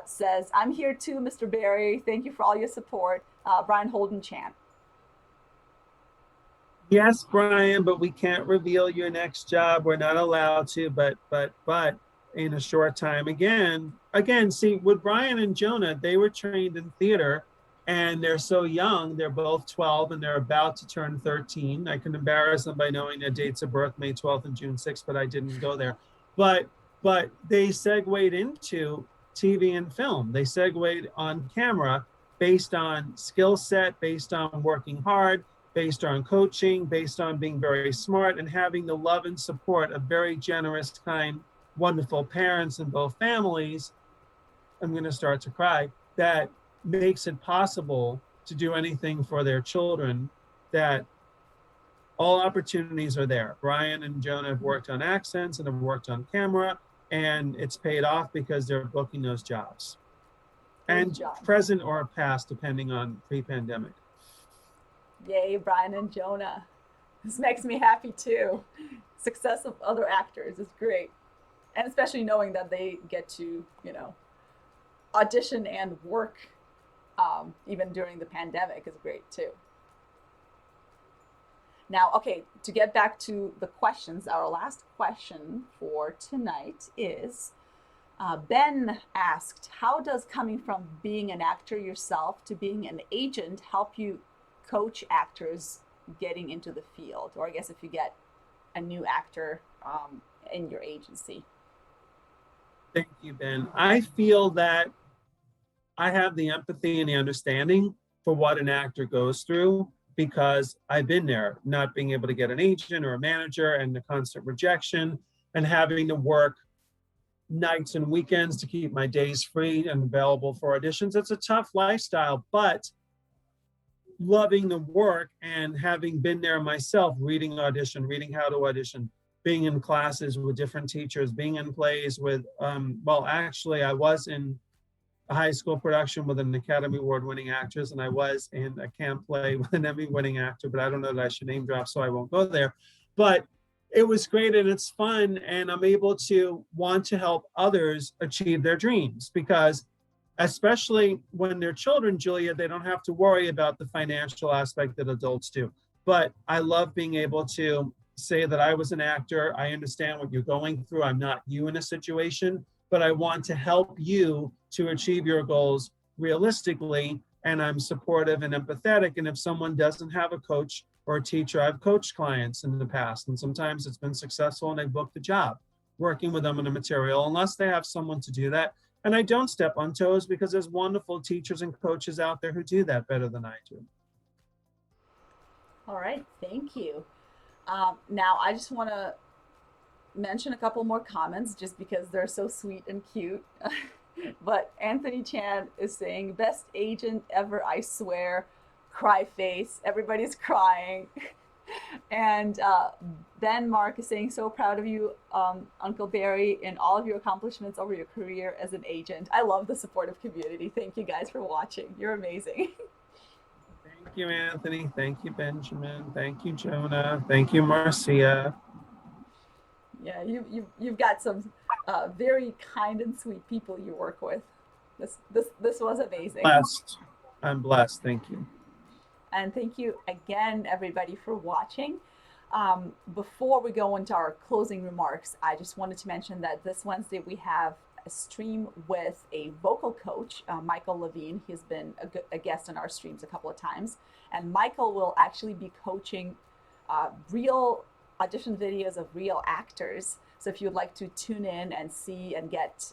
S1: says, I'm here too, Mr. Barry. Thank you for all your support. Brian Holden Chan.
S2: Yes, Brian, but we can't reveal your next job. We're not allowed to, but in a short time again, see with Brian and Jonah, they were trained in theater and they're so young. They're both 12 and they're about to turn 13. I can embarrass them by knowing their dates of birth, May 12th and June 6th, but I didn't go there. But they segued into TV and film. They segued on camera based on skill set, based on working hard, based on coaching, based on being very smart and having the love and support of very generous, kind, wonderful parents in both families. I'm going to start to cry. That makes it possible to do anything for their children, that all opportunities are there. Brian and Jonah have worked on accents and have worked on camera, and it's paid off because they're booking those jobs. And present or past, depending on pre-pandemic.
S1: Yay, Brian and Jonah. This makes me happy too. Success of other actors is great. And especially knowing that they get to, audition and work even during the pandemic is great too. Now, okay, to get back to the questions, our last question for tonight is Ben asked, how does coming from being an actor yourself to being an agent help you coach actors getting into the field? Or I guess if you get a new actor in your agency.
S2: Thank you, Ben. I feel that I have the empathy and the understanding for what an actor goes through because I've been there, not being able to get an agent or a manager and the constant rejection and having to work nights and weekends to keep my days free and available for auditions. It's a tough lifestyle, but loving the work and having been there myself, reading how to audition, being in classes with different teachers, being in plays with, actually I was in a high school production with an Academy Award winning actress, and I was in a camp play with an Emmy winning actor, but I don't know that I should name drop, so I won't go there. But it was great and it's fun, and I'm able to want to help others achieve their dreams because especially when they're children, Julia, they don't have to worry about the financial aspect that adults do. But I love being able to say that I was an actor. I understand what you're going through. I'm not you in a situation, but I want to help you to achieve your goals realistically. And I'm supportive and empathetic. And if someone doesn't have a coach or a teacher, I've coached clients in the past, and sometimes it's been successful and they've booked a job working with them in a material, unless they have someone to do that. And I don't step on toes because there's wonderful teachers and coaches out there who do that better than I do.
S1: All right, thank you. Now, I just want to mention a couple more comments just because they're so sweet and cute. But Anthony Chan is saying, best agent ever, I swear. Cry face, everybody's crying. And Ben Mark is saying, so proud of you, Uncle Barry, in all of your accomplishments over your career as an agent. I love the supportive community. Thank you guys for watching. You're amazing.
S2: Thank you, Anthony. Thank you, Benjamin. Thank you, Jonah. Thank you, Marcia.
S1: Yeah, you've got some very kind and sweet people you work with. This was amazing.
S2: Blessed. I'm blessed. Thank you.
S1: And thank you again, everybody, for watching. Before we go into our closing remarks, I just wanted to mention that this Wednesday we have a stream with a vocal coach, Michael Levine. He's been a guest on our streams a couple of times. And Michael will actually be coaching real audition videos of real actors. So if you'd like to tune in and see and get,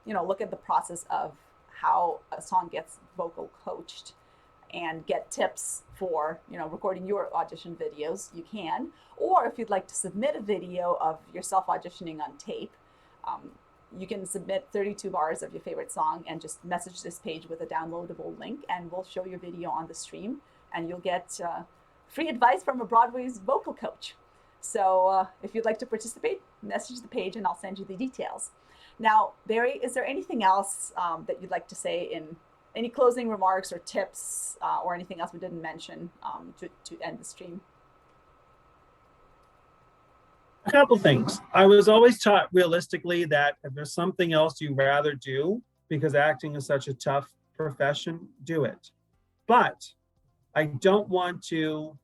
S1: look at the process of how a song gets vocal coached and get tips for, recording your audition videos, you can. Or if you'd like to submit a video of yourself auditioning on tape, you can submit 32 bars of your favorite song and just message this page with a downloadable link, and we'll show your video on the stream, and you'll get free advice from a Broadway's vocal coach. So if you'd like to participate, message the page and I'll send you the details. Now, Barry, is there anything else that you'd like to say in any closing remarks or tips or anything else we didn't mention to end the stream?
S2: A couple things. I was always taught realistically that if there's something else you rather do, because acting is such a tough profession, do it. But I don't want to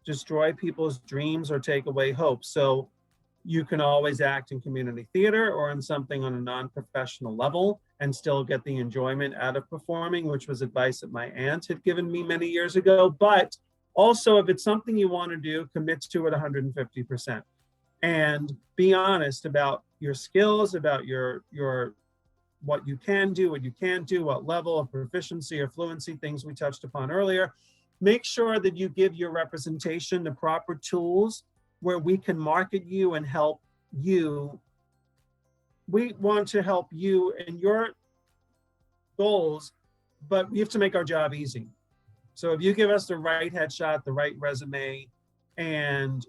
S2: destroy people's dreams or take away hope. So you can always act in community theater or in something on a non-professional level and still get the enjoyment out of performing, which was advice that my aunt had given me many years ago. But also, if it's something you want to do, commit to it 150% and be honest about your skills, about your what you can do, what you can't do, what level of proficiency or fluency, things we touched upon earlier. Make sure that you give your representation the proper tools where we can market you and help you. We want to help you in your goals, but we have to make our job easy. So if you give us the right headshot, the right resume, and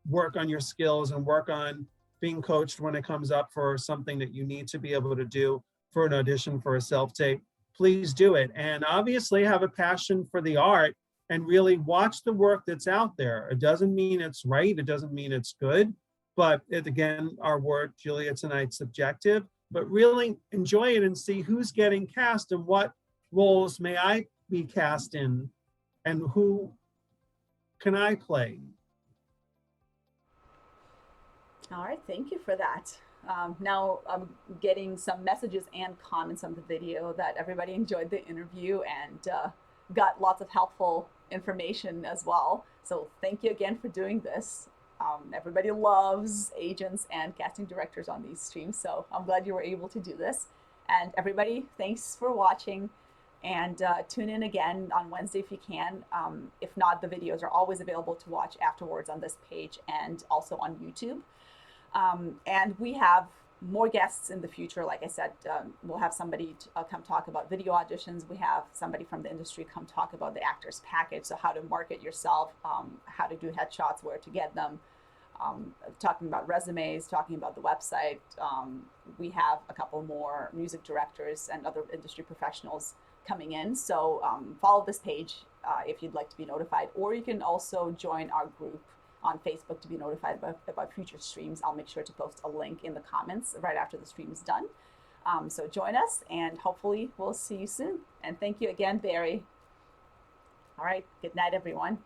S2: work on your skills and work on being coached when it comes up for something that you need to be able to do for an audition for a self-tape, please do it. And obviously have a passion for the art and really watch the work that's out there. It doesn't mean it's right. It doesn't mean it's good. But again, our word, Julia, tonight's subjective, but really enjoy it and see who's getting cast and what roles may I be cast in and who can I play.
S1: All right, thank you for that. Now I'm getting some messages and comments on the video that everybody enjoyed the interview and got lots of helpful information as well. So thank you again for doing this. Everybody loves agents and casting directors on these streams, so I'm glad you were able to do this. And everybody, thanks for watching. And tune in again on Wednesday if you can. If not, the videos are always available to watch afterwards on this page and also on YouTube. And we have more guests in the future. Like I said, we'll have somebody come talk about video auditions. We have somebody from the industry come talk about the actor's package, so how to market yourself, how to do headshots, where to get them, talking about resumes, talking about the website. We have a couple more music directors and other industry professionals coming in. So follow this page if you'd like to be notified, or you can also join our group on Facebook to be notified about future streams. I'll make sure to post a link in the comments right after the stream is done. So join us, and hopefully we'll see you soon. And thank you again, Barry. All right, good night, everyone.